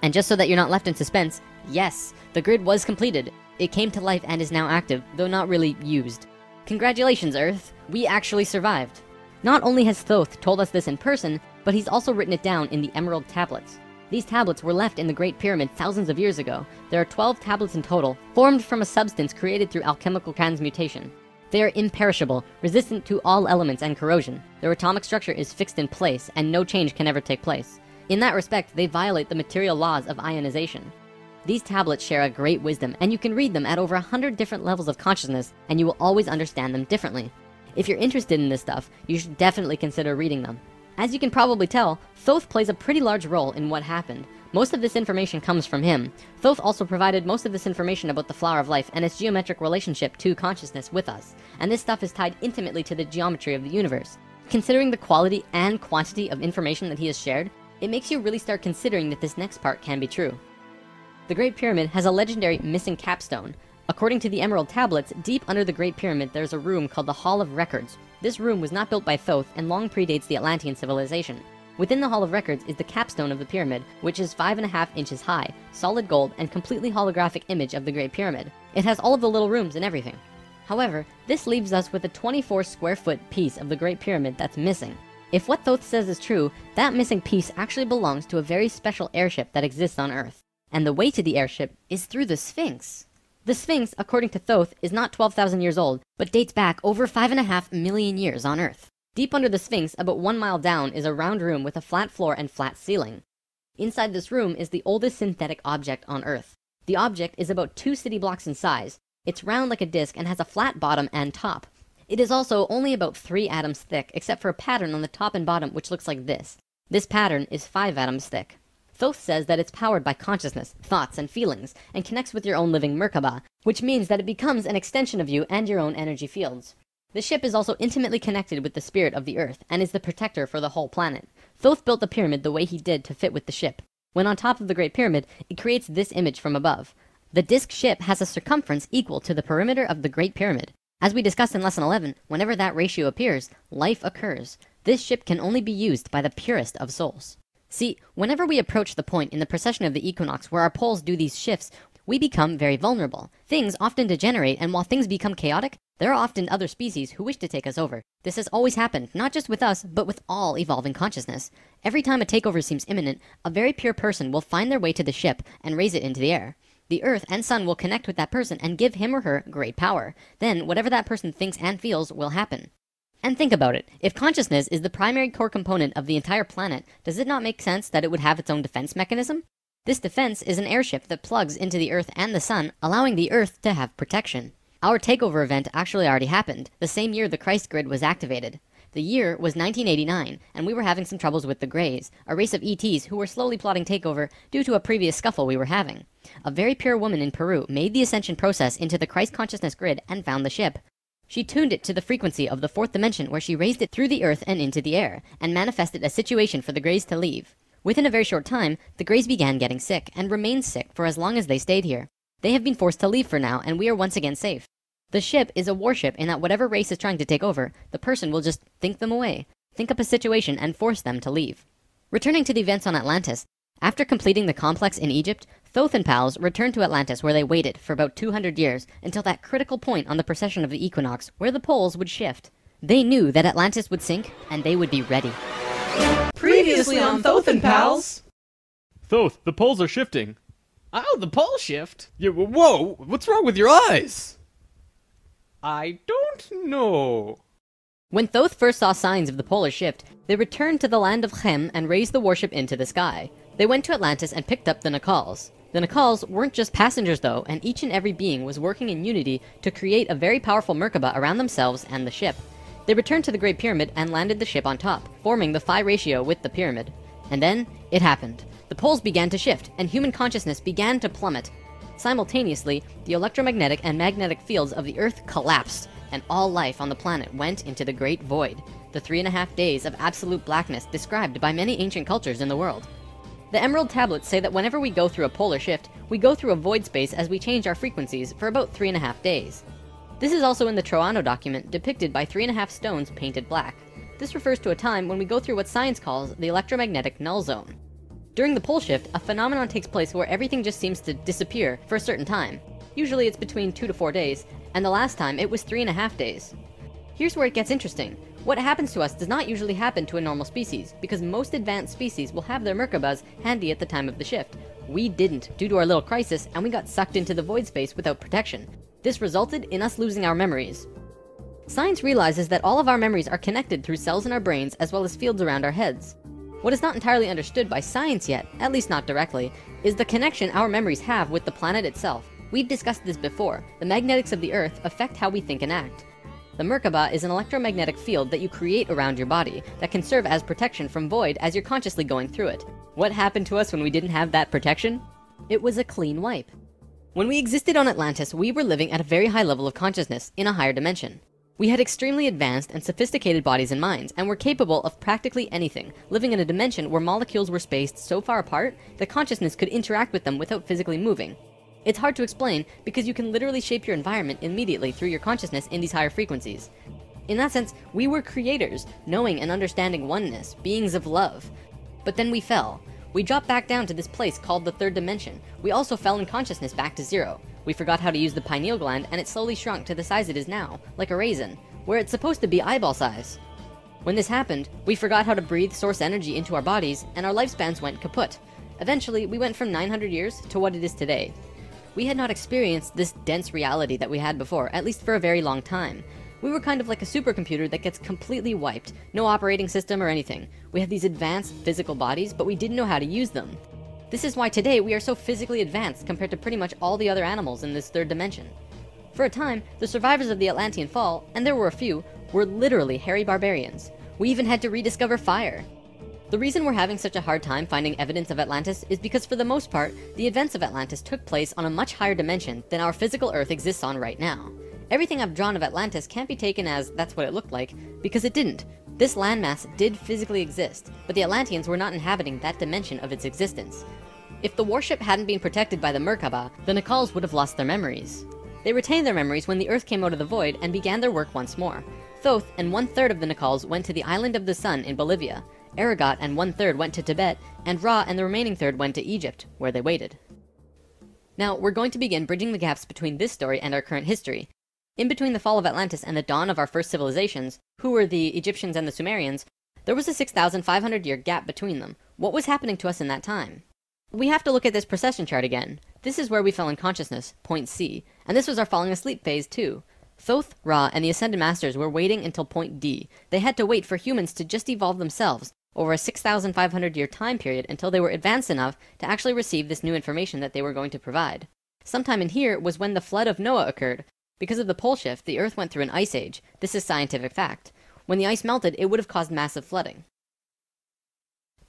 And just so that you're not left in suspense, yes, the grid was completed. It came to life and is now active, though not really used. Congratulations, Earth! We actually survived. Not only has Thoth told us this in person, but he's also written it down in the Emerald Tablets. These tablets were left in the Great Pyramid thousands of years ago. There are 12 tablets in total, formed from a substance created through alchemical transmutation. They are imperishable, resistant to all elements and corrosion. Their atomic structure is fixed in place, and no change can ever take place. In that respect, they violate the material laws of ionization. These tablets share a great wisdom, and you can read them at over 100 different levels of consciousness, and you will always understand them differently. If you're interested in this stuff, you should definitely consider reading them. As you can probably tell, Thoth plays a pretty large role in what happened. Most of this information comes from him. Thoth also provided most of this information about the flower of life and its geometric relationship to consciousness with us. And this stuff is tied intimately to the geometry of the universe. Considering the quality and quantity of information that he has shared, it makes you really start considering that this next part can be true. The Great Pyramid has a legendary missing capstone. According to the Emerald Tablets, deep under the Great Pyramid there's a room called the Hall of Records. This room was not built by Thoth and long predates the Atlantean civilization. Within the Hall of Records is the capstone of the pyramid, which is 5.5 inches high, solid gold, and completely holographic image of the Great Pyramid. It has all of the little rooms and everything. However, this leaves us with a 24 square foot piece of the Great Pyramid that's missing. If what Thoth says is true, that missing piece actually belongs to a very special airship that exists on Earth. And the way to the airship is through the Sphinx. The Sphinx, according to Thoth, is not 12,000 years old, but dates back over 5.5 million years on Earth. Deep under the Sphinx, about 1 mile down, is a round room with a flat floor and flat ceiling. Inside this room is the oldest synthetic object on Earth. The object is about 2 city blocks in size. It's round like a disc and has a flat bottom and top. It is also only about 3 atoms thick, except for a pattern on the top and bottom which looks like this. This pattern is 5 atoms thick. Thoth says that it's powered by consciousness, thoughts, and feelings, and connects with your own living Merkaba, which means that it becomes an extension of you and your own energy fields. The ship is also intimately connected with the spirit of the Earth, and is the protector for the whole planet. Thoth built the pyramid the way he did to fit with the ship. When on top of the Great Pyramid, it creates this image from above. The disc ship has a circumference equal to the perimeter of the Great Pyramid. As we discussed in Lesson 11, whenever that ratio appears, life occurs. This ship can only be used by the purest of souls. See, whenever we approach the point in the precession of the equinox where our poles do these shifts, we become very vulnerable. Things often degenerate, and while things become chaotic, there are often other species who wish to take us over. This has always happened, not just with us, but with all evolving consciousness. Every time a takeover seems imminent, a very pure person will find their way to the ship and raise it into the air. The Earth and Sun will connect with that person and give him or her great power. Then, whatever that person thinks and feels will happen. And think about it. If consciousness is the primary core component of the entire planet, does it not make sense that it would have its own defense mechanism? This defense is an airship that plugs into the Earth and the Sun, allowing the Earth to have protection. Our takeover event actually already happened, the same year the Christ grid was activated. The year was 1989, and we were having some troubles with the Greys, a race of ETs who were slowly plotting takeover due to a previous scuffle we were having. A very pure woman in Peru made the ascension process into the Christ consciousness grid and found the ship. She tuned it to the frequency of the 4th dimension, where she raised it through the Earth and into the air, and manifested a situation for the Greys to leave. Within a very short time, the Greys began getting sick, and remained sick for as long as they stayed here. They have been forced to leave for now, and we are once again safe. The ship is a warship in that whatever race is trying to take over, the person will just think them away, think up a situation, and force them to leave. Returning to the events on Atlantis, after completing the complex in Egypt, Thoth and pals returned to Atlantis, where they waited for about 200 years until that critical point on the precession of the equinox where the poles would shift. They knew that Atlantis would sink, and they would be ready. Previously on Thoth and Pals! Thoth, the poles are shifting. Oh, the pole shift? Yeah, whoa, what's wrong with your eyes? I don't know. When Thoth first saw signs of the polar shift, they returned to the land of Chem and raised the warship into the sky. They went to Atlantis and picked up the Nacals. The Nacals weren't just passengers though, and each and every being was working in unity to create a very powerful Merkaba around themselves and the ship. They returned to the Great Pyramid and landed the ship on top, forming the phi ratio with the pyramid. And then, it happened. The poles began to shift, and human consciousness began to plummet. Simultaneously, the electromagnetic and magnetic fields of the Earth collapsed, and all life on the planet went into the Great Void, the 3.5 days of absolute blackness described by many ancient cultures in the world. The Emerald Tablets say that whenever we go through a polar shift, we go through a void space as we change our frequencies for about 3.5 days. This is also in the Troano document, depicted by 3.5 stones painted black. This refers to a time when we go through what science calls the electromagnetic null zone. During the pole shift, a phenomenon takes place where everything just seems to disappear for a certain time. Usually it's between 2 to 4 days, and the last time it was 3.5 days. Here's where it gets interesting. What happens to us does not usually happen to a normal species, because most advanced species will have their Merkabas handy at the time of the shift. We didn't, due to our little crisis, and we got sucked into the void space without protection. This resulted in us losing our memories. Science realizes that all of our memories are connected through cells in our brains as well as fields around our heads. What is not entirely understood by science yet, at least not directly, is the connection our memories have with the planet itself. We've discussed this before. The magnetics of the Earth affect how we think and act. The Merkaba is an electromagnetic field that you create around your body that can serve as protection from void as you're consciously going through it. What happened to us when we didn't have that protection? It was a clean wipe. When we existed on Atlantis, we were living at a very high level of consciousness in a higher dimension. We had extremely advanced and sophisticated bodies and minds, and were capable of practically anything, living in a dimension where molecules were spaced so far apart that consciousness could interact with them without physically moving. It's hard to explain because you can literally shape your environment immediately through your consciousness in these higher frequencies. In that sense, we were creators, knowing and understanding oneness, beings of love. But then we fell. We dropped back down to this place called the third dimension. We also fell in consciousness back to zero. We forgot how to use the pineal gland, and it slowly shrunk to the size it is now, like a raisin, where it's supposed to be eyeball size. When this happened, we forgot how to breathe source energy into our bodies, and our lifespans went kaput. Eventually, we went from 900 years to what it is today. We had not experienced this dense reality that we had before, at least for a very long time. We were kind of like a supercomputer that gets completely wiped, no operating system or anything. We had these advanced physical bodies, but we didn't know how to use them. This is why today we are so physically advanced compared to pretty much all the other animals in this third dimension. For a time, the survivors of the Atlantean fall, and there were a few, were literally hairy barbarians. We even had to rediscover fire. The reason we're having such a hard time finding evidence of Atlantis is because for the most part, the events of Atlantis took place on a much higher dimension than our physical Earth exists on right now. Everything I've drawn of Atlantis can't be taken as that's what it looked like, because it didn't. This landmass did physically exist, but the Atlanteans were not inhabiting that dimension of its existence. If the warship hadn't been protected by the Merkaba, the Nacals would have lost their memories. They retained their memories when the Earth came out of the void and began their work once more. Thoth and 1/3 of the Nacals went to the Island of the Sun in Bolivia. Aragot and 1/3 went to Tibet, and Ra and the remaining third went to Egypt, where they waited. Now, we're going to begin bridging the gaps between this story and our current history. In between the fall of Atlantis and the dawn of our first civilizations, who were the Egyptians and the Sumerians, there was a 6,500-year gap between them. What was happening to us in that time? We have to look at this precession chart again. This is where we fell in consciousness, point C, and this was our falling asleep phase too. Thoth, Ra, and the Ascended Masters were waiting until point D. They had to wait for humans to just evolve themselves over a 6,500-year time period until they were advanced enough to actually receive this new information that they were going to provide. Sometime in here was when the flood of Noah occurred. Because of the pole shift, the Earth went through an ice age. This is scientific fact. When the ice melted, it would have caused massive flooding.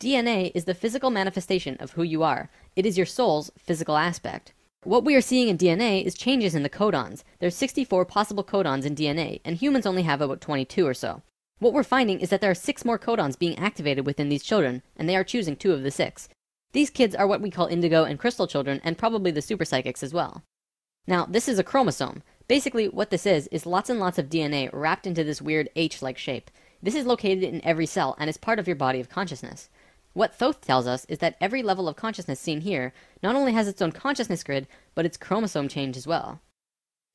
DNA is the physical manifestation of who you are. It is your soul's physical aspect. What we are seeing in DNA is changes in the codons. There's 64 possible codons in DNA, and humans only have about 22 or so. What we're finding is that there are 6 more codons being activated within these children, and they are choosing 2 of the 6. These kids are what we call indigo and crystal children, and probably the super psychics as well. Now, this is a chromosome. Basically, what this is lots and lots of DNA wrapped into this weird H-like shape. This is located in every cell and is part of your body of consciousness. What Thoth tells us is that every level of consciousness seen here not only has its own consciousness grid, but its chromosome change as well.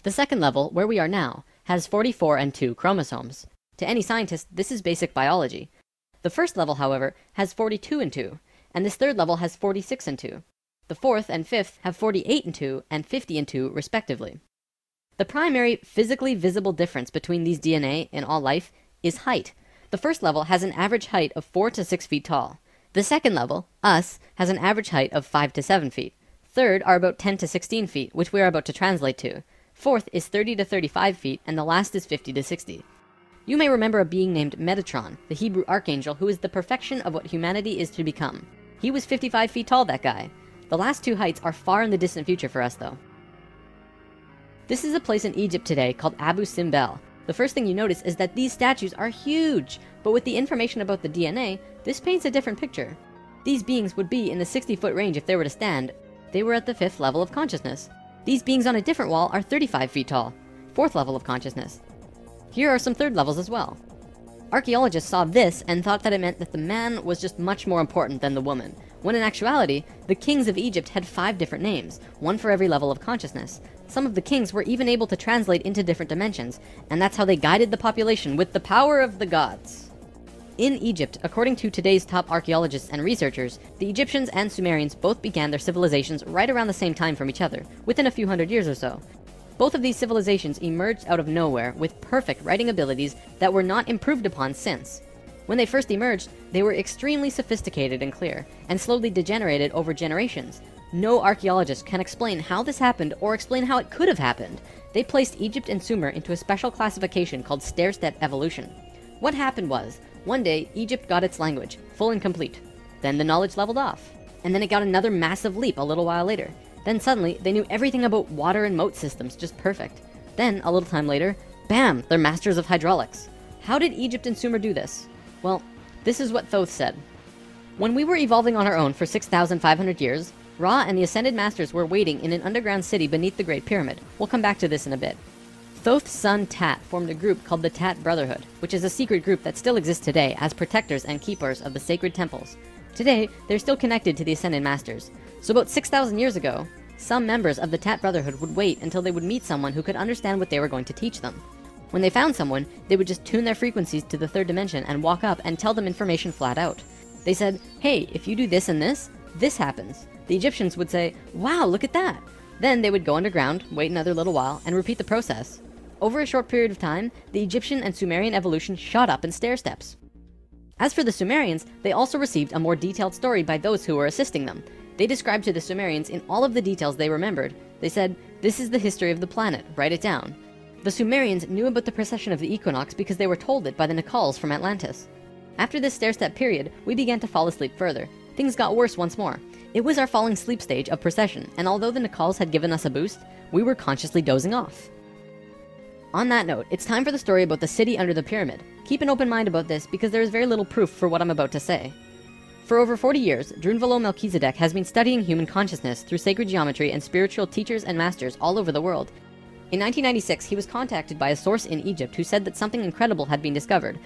The second level, where we are now, has 44 and 2 chromosomes. To any scientist, this is basic biology. The first level, however, has 42 and 2, and this third level has 46 and 2. The fourth and fifth have 48 and 2 and 50 and 2 respectively. The primary physically visible difference between these DNA in all life is height. The first level has an average height of 4 to 6 feet tall. The second level, us, has an average height of 5 to 7 feet. Third are about 10 to 16 feet, which we are about to translate to. Fourth is 30 to 35 feet, and the last is 50 to 60. You may remember a being named Metatron, the Hebrew archangel who is the perfection of what humanity is to become. He was 55 feet tall, that guy. The last 2 heights are far in the distant future for us, though. This is a place in Egypt today called Abu Simbel. The first thing you notice is that these statues are huge, but with the information about the DNA, this paints a different picture. These beings would be in the 60-foot range if they were to stand. They were at the 5th level of consciousness. These beings on a different wall are 35 feet tall, 4th level of consciousness. Here are some 3rd levels as well. Archaeologists saw this and thought that it meant that the man was just much more important than the woman, when in actuality, the kings of Egypt had 5 different names, one for every level of consciousness. Some of the kings were even able to translate into different dimensions, and that's how they guided the population with the power of the gods. In Egypt, according to today's top archaeologists and researchers, the Egyptians and Sumerians both began their civilizations right around the same time from each other, within a few hundred years or so. Both of these civilizations emerged out of nowhere with perfect writing abilities that were not improved upon since. When they first emerged, they were extremely sophisticated and clear, and slowly degenerated over generations. No archaeologist can explain how this happened or explain how it could have happened. They placed Egypt and Sumer into a special classification called stair-step evolution. What happened was, one day, Egypt got its language, full and complete. Then the knowledge leveled off. And then it got another massive leap a little while later. Then suddenly, they knew everything about water and moat systems just perfect. Then, a little time later, bam, they're masters of hydraulics. How did Egypt and Sumer do this? Well, this is what Thoth said. When we were evolving on our own for 6,500 years, Ra and the Ascended Masters were waiting in an underground city beneath the Great Pyramid. We'll come back to this in a bit. Thoth's son Tat formed a group called the Tat Brotherhood, which is a secret group that still exists today as protectors and keepers of the sacred temples. Today, they're still connected to the Ascended Masters. So about 6,000 years ago, some members of the Tat Brotherhood would wait until they would meet someone who could understand what they were going to teach them. When they found someone, they would just tune their frequencies to the third dimension and walk up and tell them information flat out. They said, hey, if you do this and this happens. The Egyptians would say, wow, look at that. Then they would go underground, wait another little while, and repeat the process. Over a short period of time, the Egyptian and Sumerian evolution shot up in stair steps. As for the Sumerians, they also received a more detailed story by those who were assisting them. They described to the Sumerians in all of the details they remembered. They said, this is the history of the planet, write it down. The Sumerians knew about the precession of the equinox because they were told it by the Nacals from Atlantis. After this stair-step period, we began to fall asleep further. Things got worse once more. It was our falling sleep stage of precession, and although the Nacals had given us a boost, we were consciously dozing off. On that note, it's time for the story about the city under the pyramid. Keep an open mind about this because there is very little proof for what I'm about to say. For over 40 years, Drunvalo Melchizedek has been studying human consciousness through sacred geometry and spiritual teachers and masters all over the world. In 1996, he was contacted by a source in Egypt who said that something incredible had been discovered.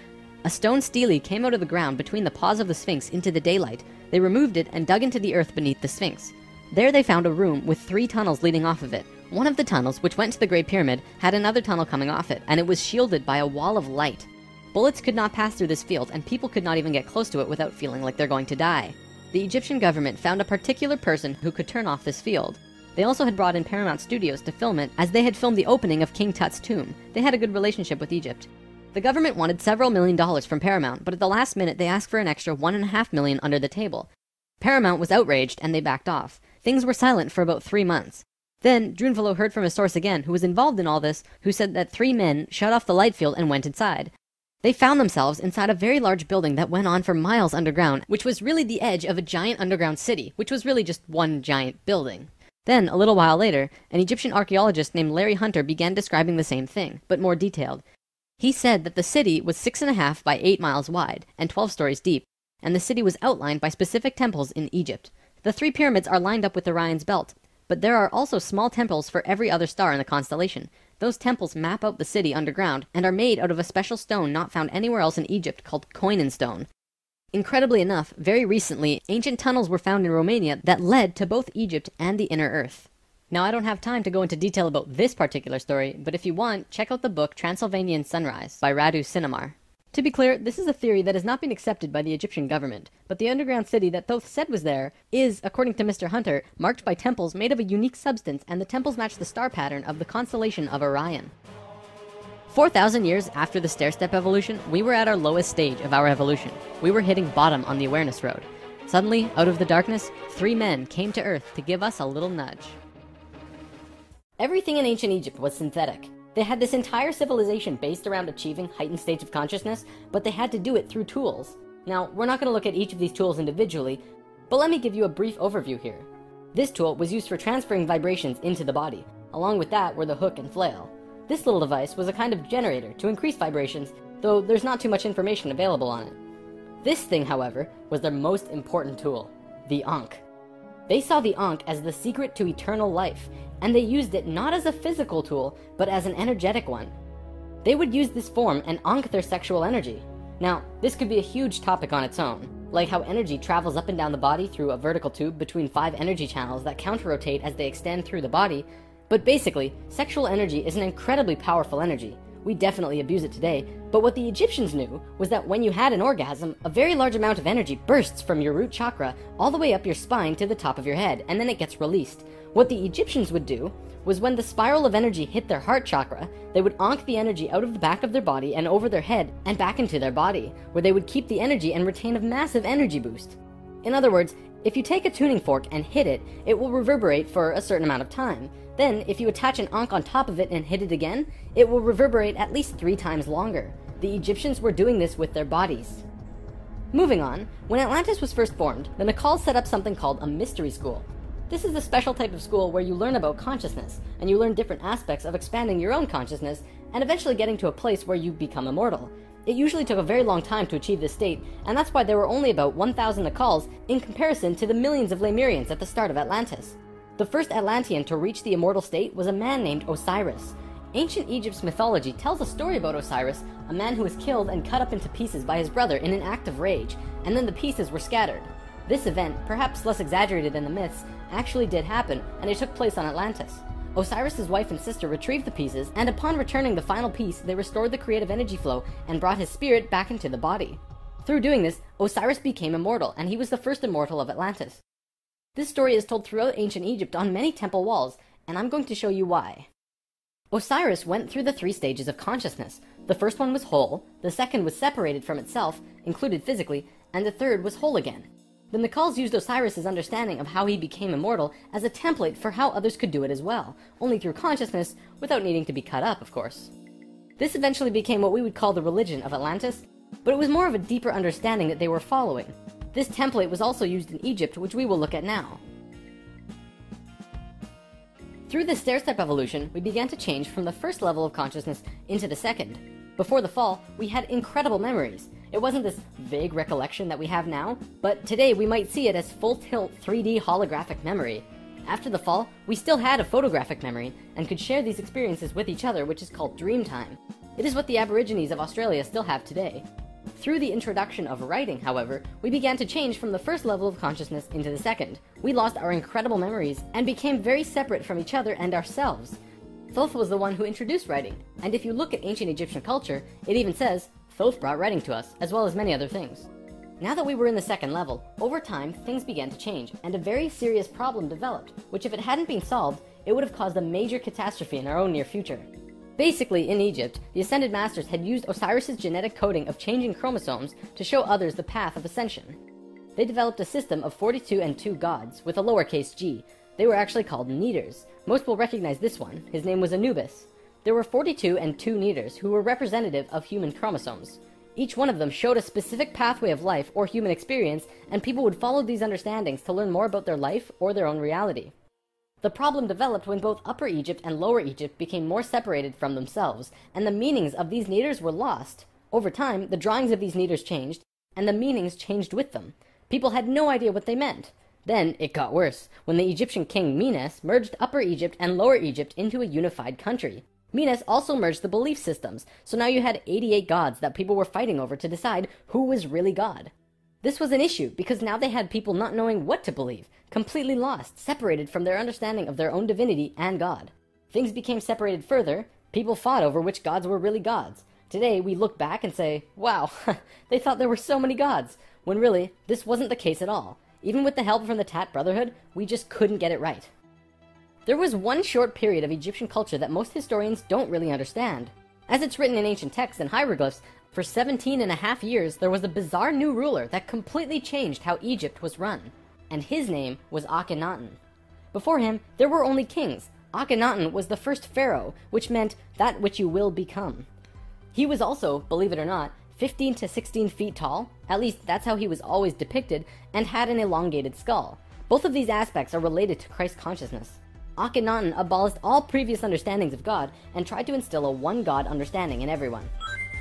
A stone stele came out of the ground between the paws of the Sphinx into the daylight. They removed it and dug into the earth beneath the Sphinx. There they found a room with 3 tunnels leading off of it. One of the tunnels, which went to the Great Pyramid, had another tunnel coming off it, and it was shielded by a wall of light. Bullets could not pass through this field, and people could not even get close to it without feeling like they're going to die. The Egyptian government found a particular person who could turn off this field. They also had brought in Paramount Studios to film it, as they had filmed the opening of King Tut's tomb. They had a good relationship with Egypt. The government wanted several $millions from Paramount, but at the last minute they asked for an extra $1.5 million under the table. Paramount was outraged and they backed off. Things were silent for about 3 months. Then Drunvalo heard from a source again who was involved in all this, who said that 3 men shut off the light field and went inside. They found themselves inside a very large building that went on for miles underground, which was really the edge of a giant underground city, which was really just one giant building. Then, a little while later, an Egyptian archaeologist named Larry Hunter began describing the same thing, but more detailed. He said that the city was 6.5 by 8 miles wide and 12 stories deep, and the city was outlined by specific temples in Egypt. The 3 pyramids are lined up with Orion's belt, but there are also small temples for every other star in the constellation. Those temples map out the city underground and are made out of a special stone not found anywhere else in Egypt called Koinen stone. Incredibly enough, very recently, ancient tunnels were found in Romania that led to both Egypt and the inner earth. Now, I don't have time to go into detail about this particular story, but if you want, check out the book Transylvanian Sunrise by Radu Sinamar. To be clear, this is a theory that has not been accepted by the Egyptian government, but the underground city that Thoth said was there is, according to Mr. Hunter, marked by temples made of a unique substance, and the temples match the star pattern of the constellation of Orion. 4,000 years after the stair-step evolution, we were at our lowest stage of our evolution. We were hitting bottom on the awareness road. Suddenly, out of the darkness, 3 men came to Earth to give us a little nudge. Everything in ancient Egypt was synthetic. They had this entire civilization based around achieving heightened states of consciousness, but they had to do it through tools. Now, we're not going to look at each of these tools individually, but let me give you a brief overview here. This tool was used for transferring vibrations into the body. Along with that were the hook and flail. This little device was a kind of generator to increase vibrations, though there's not too much information available on it. This thing, however, was their most important tool, the Ankh. They saw the Ankh as the secret to eternal life, and they used it not as a physical tool, but as an energetic one. They would use this form and Ankh their sexual energy. Now, this could be a huge topic on its own, like how energy travels up and down the body through a vertical tube between 5 energy channels that counter-rotate as they extend through the body. But basically, sexual energy is an incredibly powerful energy. We definitely abuse it today, but what the Egyptians knew was that when you had an orgasm, a very large amount of energy bursts from your root chakra all the way up your spine to the top of your head, and then it gets released. What the Egyptians would do was when the spiral of energy hit their heart chakra, they would onk the energy out of the back of their body and over their head and back into their body, where they would keep the energy and retain a massive energy boost. In other words, if you take a tuning fork and hit it, it will reverberate for a certain amount of time. Then, if you attach an onk on top of it and hit it again, it will reverberate at least 3 times longer. The Egyptians were doing this with their bodies. Moving on, when Atlantis was first formed, the Nacals set up something called a mystery school. This is the special type of school where you learn about consciousness, and you learn different aspects of expanding your own consciousness, and eventually getting to a place where you become immortal. It usually took a very long time to achieve this state, and that's why there were only about 1,000 Nacals in comparison to the millions of Lemurians at the start of Atlantis. The first Atlantean to reach the immortal state was a man named Osiris. Ancient Egypt's mythology tells a story about Osiris, a man who was killed and cut up into pieces by his brother in an act of rage, and then the pieces were scattered. This event, perhaps less exaggerated than the myths, actually did happen, and it took place on Atlantis. Osiris's wife and sister retrieved the pieces, and upon returning the final piece, they restored the creative energy flow and brought his spirit back into the body. Through doing this, Osiris became immortal, and he was the first immortal of Atlantis. This story is told throughout ancient Egypt on many temple walls, and I'm going to show you why. Osiris went through the 3 stages of consciousness. The first one was whole, the second was separated from itself, included physically, and the third was whole again. The Nacals used Osiris's understanding of how he became immortal as a template for how others could do it as well, only through consciousness, without needing to be cut up, of course. This eventually became what we would call the religion of Atlantis, but it was more of a deeper understanding that they were following. This template was also used in Egypt, which we will look at now. Through this stair-step evolution, we began to change from the first level of consciousness into the second. Before the fall, we had incredible memories. It wasn't this vague recollection that we have now, but today we might see it as full-tilt 3D holographic memory. After the fall, we still had a photographic memory, and could share these experiences with each other, which is called dream time. It is what the Aborigines of Australia still have today. Through the introduction of writing, however, we began to change from the first level of consciousness into the second. We lost our incredible memories, and became very separate from each other and ourselves. Thoth was the one who introduced writing, and if you look at ancient Egyptian culture, it even says, Thoth brought writing to us, as well as many other things. Now that we were in the second level, over time, things began to change, and a very serious problem developed, which if it hadn't been solved, it would have caused a major catastrophe in our own near future. Basically, in Egypt, the Ascended Masters had used Osiris's genetic coding of changing chromosomes to show others the path of ascension. They developed a system of 42 and 2 gods, with a lowercase g. They were actually called Neters. Most will recognize this one. His name was Anubis. There were 42 and 2 Neters who were representative of human chromosomes. Each one of them showed a specific pathway of life or human experience, and people would follow these understandings to learn more about their life or their own reality. The problem developed when both Upper Egypt and Lower Egypt became more separated from themselves, and the meanings of these Neters were lost. Over time, the drawings of these Neters changed, and the meanings changed with them. People had no idea what they meant. Then it got worse, when the Egyptian king Menes merged Upper Egypt and Lower Egypt into a unified country. Menes also merged the belief systems, so now you had 88 gods that people were fighting over to decide who was really God. This was an issue, because now they had people not knowing what to believe, completely lost, separated from their understanding of their own divinity and God. Things became separated further, people fought over which gods were really gods. Today, we look back and say, wow, they thought there were so many gods, when really, this wasn't the case at all. Even with the help from the Tat Brotherhood, we just couldn't get it right. There was one short period of Egyptian culture that most historians don't really understand. As it's written in ancient texts and hieroglyphs, for 17.5 years, there was a bizarre new ruler that completely changed how Egypt was run, and his name was Akhenaten. Before him, there were only kings. Akhenaten was the first pharaoh, which meant that which you will become. He was also, believe it or not, 15 to 16 feet tall, at least that's how he was always depicted, and had an elongated skull. Both of these aspects are related to Christ consciousness. Akhenaten abolished all previous understandings of God and tried to instill a one-God understanding in everyone.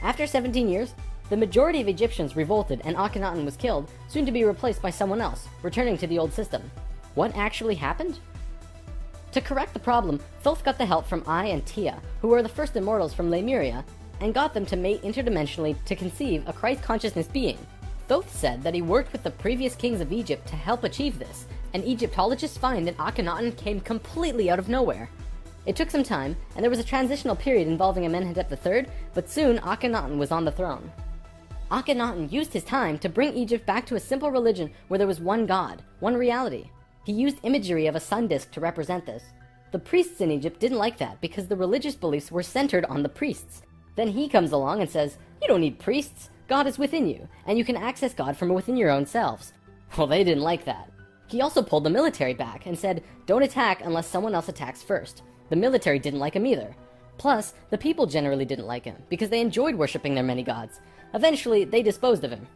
After 17 years, the majority of Egyptians revolted and Akhenaten was killed, soon to be replaced by someone else, returning to the old system. What actually happened? To correct the problem, Thoth got the help from Ai and Tia, who were the first immortals from Lemuria, and got them to mate interdimensionally to conceive a Christ consciousness being. Thoth said that he worked with the previous kings of Egypt to help achieve this, and Egyptologists find that Akhenaten came completely out of nowhere. It took some time, and there was a transitional period involving Amenhotep III, but soon Akhenaten was on the throne. Akhenaten used his time to bring Egypt back to a simple religion where there was one god, one reality. He used imagery of a sun disk to represent this. The priests in Egypt didn't like that because the religious beliefs were centered on the priests. Then he comes along and says, "You don't need priests. God is within you, and you can access God from within your own selves." Well, they didn't like that. He also pulled the military back and said, "Don't attack unless someone else attacks first." The military didn't like him either. Plus, the people generally didn't like him because they enjoyed worshipping their many gods. Eventually, they disposed of him.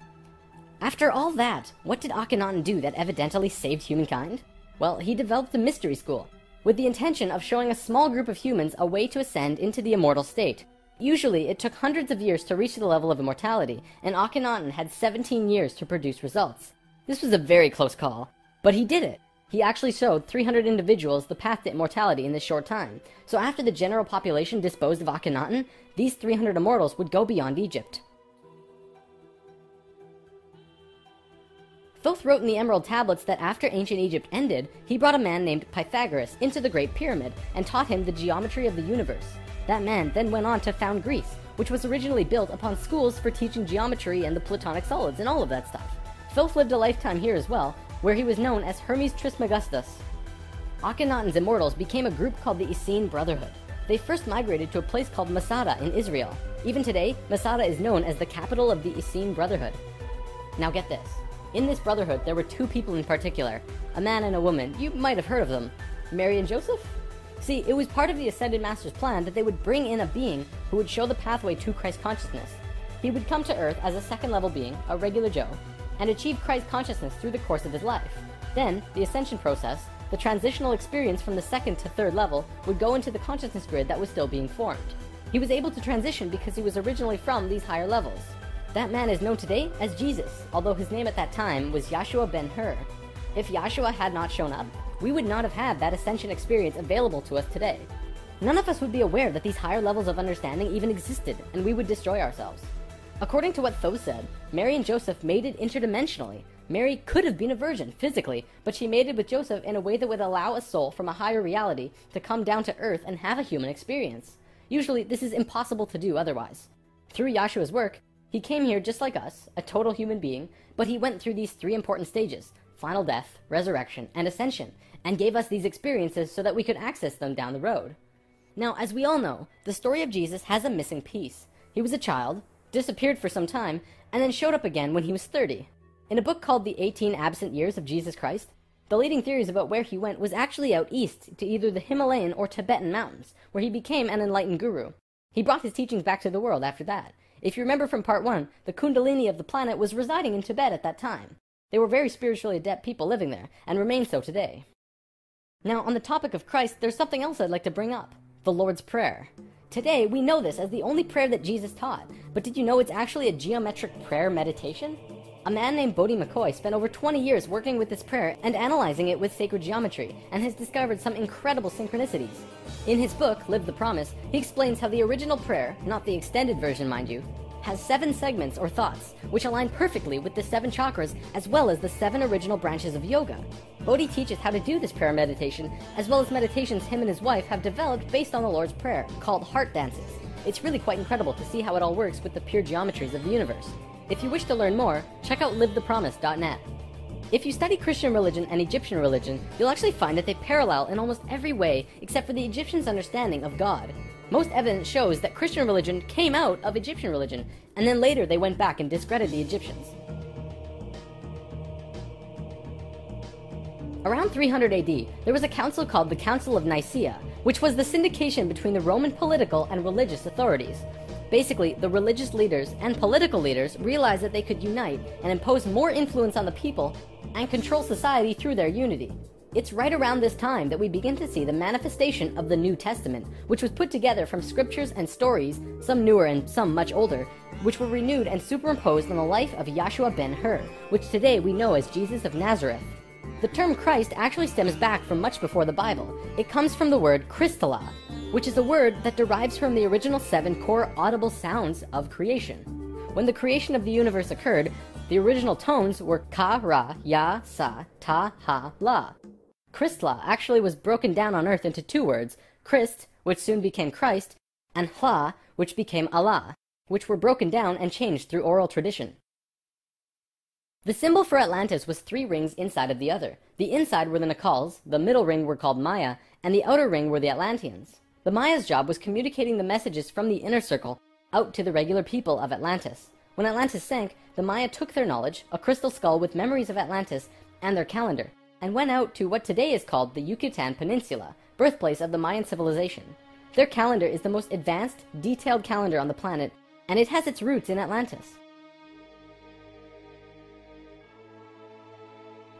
After all that, what did Akhenaten do that evidently saved humankind? Well, he developed a mystery school, with the intention of showing a small group of humans a way to ascend into the immortal state. Usually, it took hundreds of years to reach the level of immortality, and Akhenaten had 17 years to produce results. This was a very close call, but he did it. He actually showed 300 individuals the path to immortality in this short time. So after the general population disposed of Akhenaten, these 300 immortals would go beyond Egypt. Thoth wrote in the Emerald Tablets that after ancient Egypt ended, he brought a man named Pythagoras into the Great Pyramid and taught him the geometry of the universe. That man then went on to found Greece, which was originally built upon schools for teaching geometry and the Platonic solids and all of that stuff. Thoth lived a lifetime here as well, where he was known as Hermes Trismegistus. Akhenaten's immortals became a group called the Essene Brotherhood. They first migrated to a place called Masada in Israel. Even today, Masada is known as the capital of the Essene Brotherhood. Now get this. In this brotherhood, there were two people in particular, a man and a woman. You might have heard of them. Mary and Joseph? See, it was part of the Ascended Master's plan that they would bring in a being who would show the pathway to Christ consciousness. He would come to Earth as a second-level being, a regular Joe, and achieve Christ consciousness through the course of his life. Then, the ascension process, the transitional experience from the second to third level, would go into the consciousness grid that was still being formed. He was able to transition because he was originally from these higher levels. That man is known today as Jesus, although his name at that time was Yahshua ben Hur. If Yahshua had not shown up, we would not have had that ascension experience available to us today. None of us would be aware that these higher levels of understanding even existed, and we would destroy ourselves. According to what Thoth said, Mary and Joseph mated interdimensionally. Mary could have been a virgin, physically, but she mated with Joseph in a way that would allow a soul from a higher reality to come down to Earth and have a human experience. Usually, this is impossible to do otherwise. Through Yahshua's work, he came here just like us, a total human being, but he went through these three important stages: final death, resurrection, and ascension, and gave us these experiences so that we could access them down the road. Now, as we all know, the story of Jesus has a missing piece. He was a child, disappeared for some time, and then showed up again when he was 30. In a book called The 18 Absent Years of Jesus Christ, the leading theories about where he went was actually out east to either the Himalayan or Tibetan mountains, where he became an enlightened guru. He brought his teachings back to the world after that. If you remember from part 1, the Kundalini of the planet was residing in Tibet at that time. They were very spiritually adept people living there, and remain so today. Now, on the topic of Christ, there's something else I'd like to bring up: the Lord's Prayer. Today, we know this as the only prayer that Jesus taught, but did you know it's actually a geometric prayer meditation? A man named Bodhi McCoy spent over 20 years working with this prayer and analyzing it with sacred geometry, and has discovered some incredible synchronicities. In his book, Live the Promise, he explains how the original prayer, not the extended version mind you, has 7 segments or thoughts, which align perfectly with the 7 chakras as well as the 7 original branches of yoga. Bodhi teaches how to do this prayer meditation, as well as meditations him and his wife have developed based on the Lord's Prayer, called heart dances. It's really quite incredible to see how it all works with the pure geometries of the universe. If you wish to learn more, check out livethepromise.net. If you study Christian religion and Egyptian religion, you'll actually find that they parallel in almost every way except for the Egyptians' understanding of God. Most evidence shows that Christian religion came out of Egyptian religion, and then later they went back and discredited the Egyptians. Around 300 AD, there was a council called the Council of Nicaea, which was the syndication between the Roman political and religious authorities. Basically, the religious leaders and political leaders realized that they could unite and impose more influence on the people and control society through their unity. It's right around this time that we begin to see the manifestation of the New Testament, which was put together from scriptures and stories, some newer and some much older, which were renewed and superimposed on the life of Yahshua ben Hur, which today we know as Jesus of Nazareth. The term Christ actually stems back from much before the Bible. It comes from the word Christala, which is a word that derives from the original 7 core audible sounds of creation. When the creation of the universe occurred, the original tones were ka, ra, ya, sa, ta, ha, la. Christla actually was broken down on Earth into 2 words, Christ, which soon became Christ, and Hla, which became Allah, which were broken down and changed through oral tradition. The symbol for Atlantis was 3 rings inside of the other. The inside were the Nacals, the middle ring were called Maya, and the outer ring were the Atlanteans. The Maya's job was communicating the messages from the inner circle out to the regular people of Atlantis. When Atlantis sank, the Maya took their knowledge, a crystal skull with memories of Atlantis, and their calendar, and went out to what today is called the Yucatan Peninsula, birthplace of the Mayan civilization. Their calendar is the most advanced, detailed calendar on the planet, and it has its roots in Atlantis.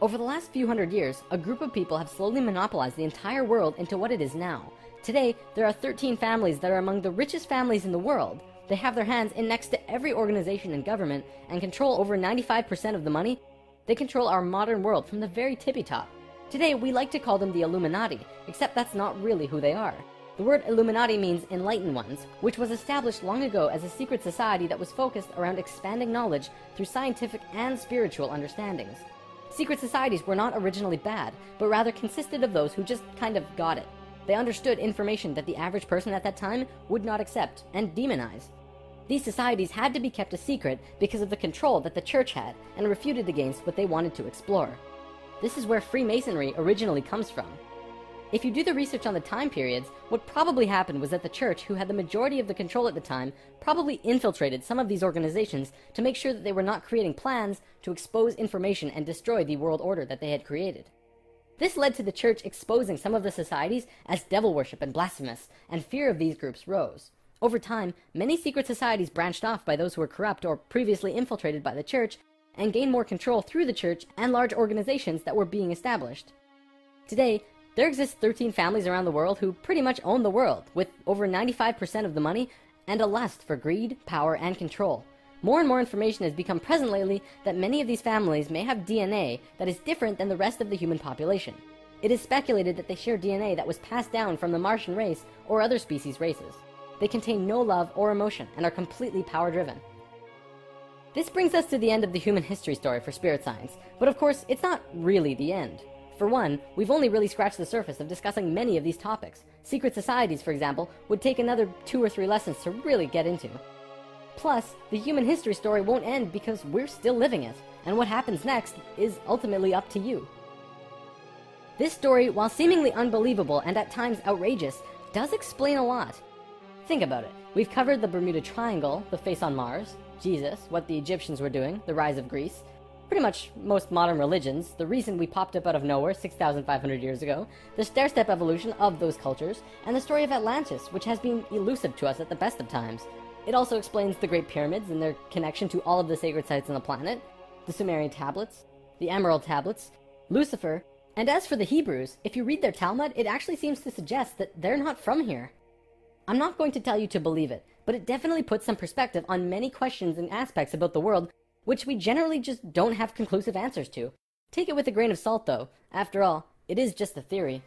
Over the last few hundred years, a group of people have slowly monopolized the entire world into what it is now. Today, there are 13 families that are among the richest families in the world. They have their hands in next to every organization and government and control over 95% of the money. They control our modern world from the very tippy top. Today, we like to call them the Illuminati, except that's not really who they are. The word Illuminati means enlightened ones, which was established long ago as a secret society that was focused around expanding knowledge through scientific and spiritual understandings. Secret societies were not originally bad, but rather consisted of those who just kind of got it. They understood information that the average person at that time would not accept and demonize. These societies had to be kept a secret because of the control that the church had and refuted against what they wanted to explore. This is where Freemasonry originally comes from. If you do the research on the time periods, what probably happened was that the church, who had the majority of the control at the time, probably infiltrated some of these organizations to make sure that they were not creating plans to expose information and destroy the world order that they had created. This led to the church exposing some of the societies as devil worship and blasphemous, and fear of these groups rose. Over time, many secret societies branched off by those who were corrupt or previously infiltrated by the church, and gained more control through the church and large organizations that were being established. Today, there exist 13 families around the world who pretty much own the world, with over 95% of the money and a lust for greed, power, and control. More and more information has become present lately that many of these families may have DNA that is different than the rest of the human population. It is speculated that they share DNA that was passed down from the Martian race or other species races. They contain no love or emotion and are completely power-driven. This brings us to the end of the human history story for spirit science, but of course, it's not really the end. For one, we've only really scratched the surface of discussing many of these topics. Secret societies, for example, would take another 2 or 3 lessons to really get into. Plus, the human history story won't end because we're still living it, and what happens next is ultimately up to you. This story, while seemingly unbelievable and at times outrageous, does explain a lot. Think about it. We've covered the Bermuda Triangle, the face on Mars, Jesus, what the Egyptians were doing, the rise of Greece, pretty much most modern religions, the reason we popped up out of nowhere 6,500 years ago, the stair-step evolution of those cultures, and the story of Atlantis, which has been elusive to us at the best of times. It also explains the Great Pyramids and their connection to all of the sacred sites on the planet, the Sumerian tablets, the Emerald tablets, Lucifer, and as for the Hebrews, if you read their Talmud, it actually seems to suggest that they're not from here. I'm not going to tell you to believe it, but it definitely puts some perspective on many questions and aspects about the world which we generally just don't have conclusive answers to. Take it with a grain of salt though. After all, it is just a theory.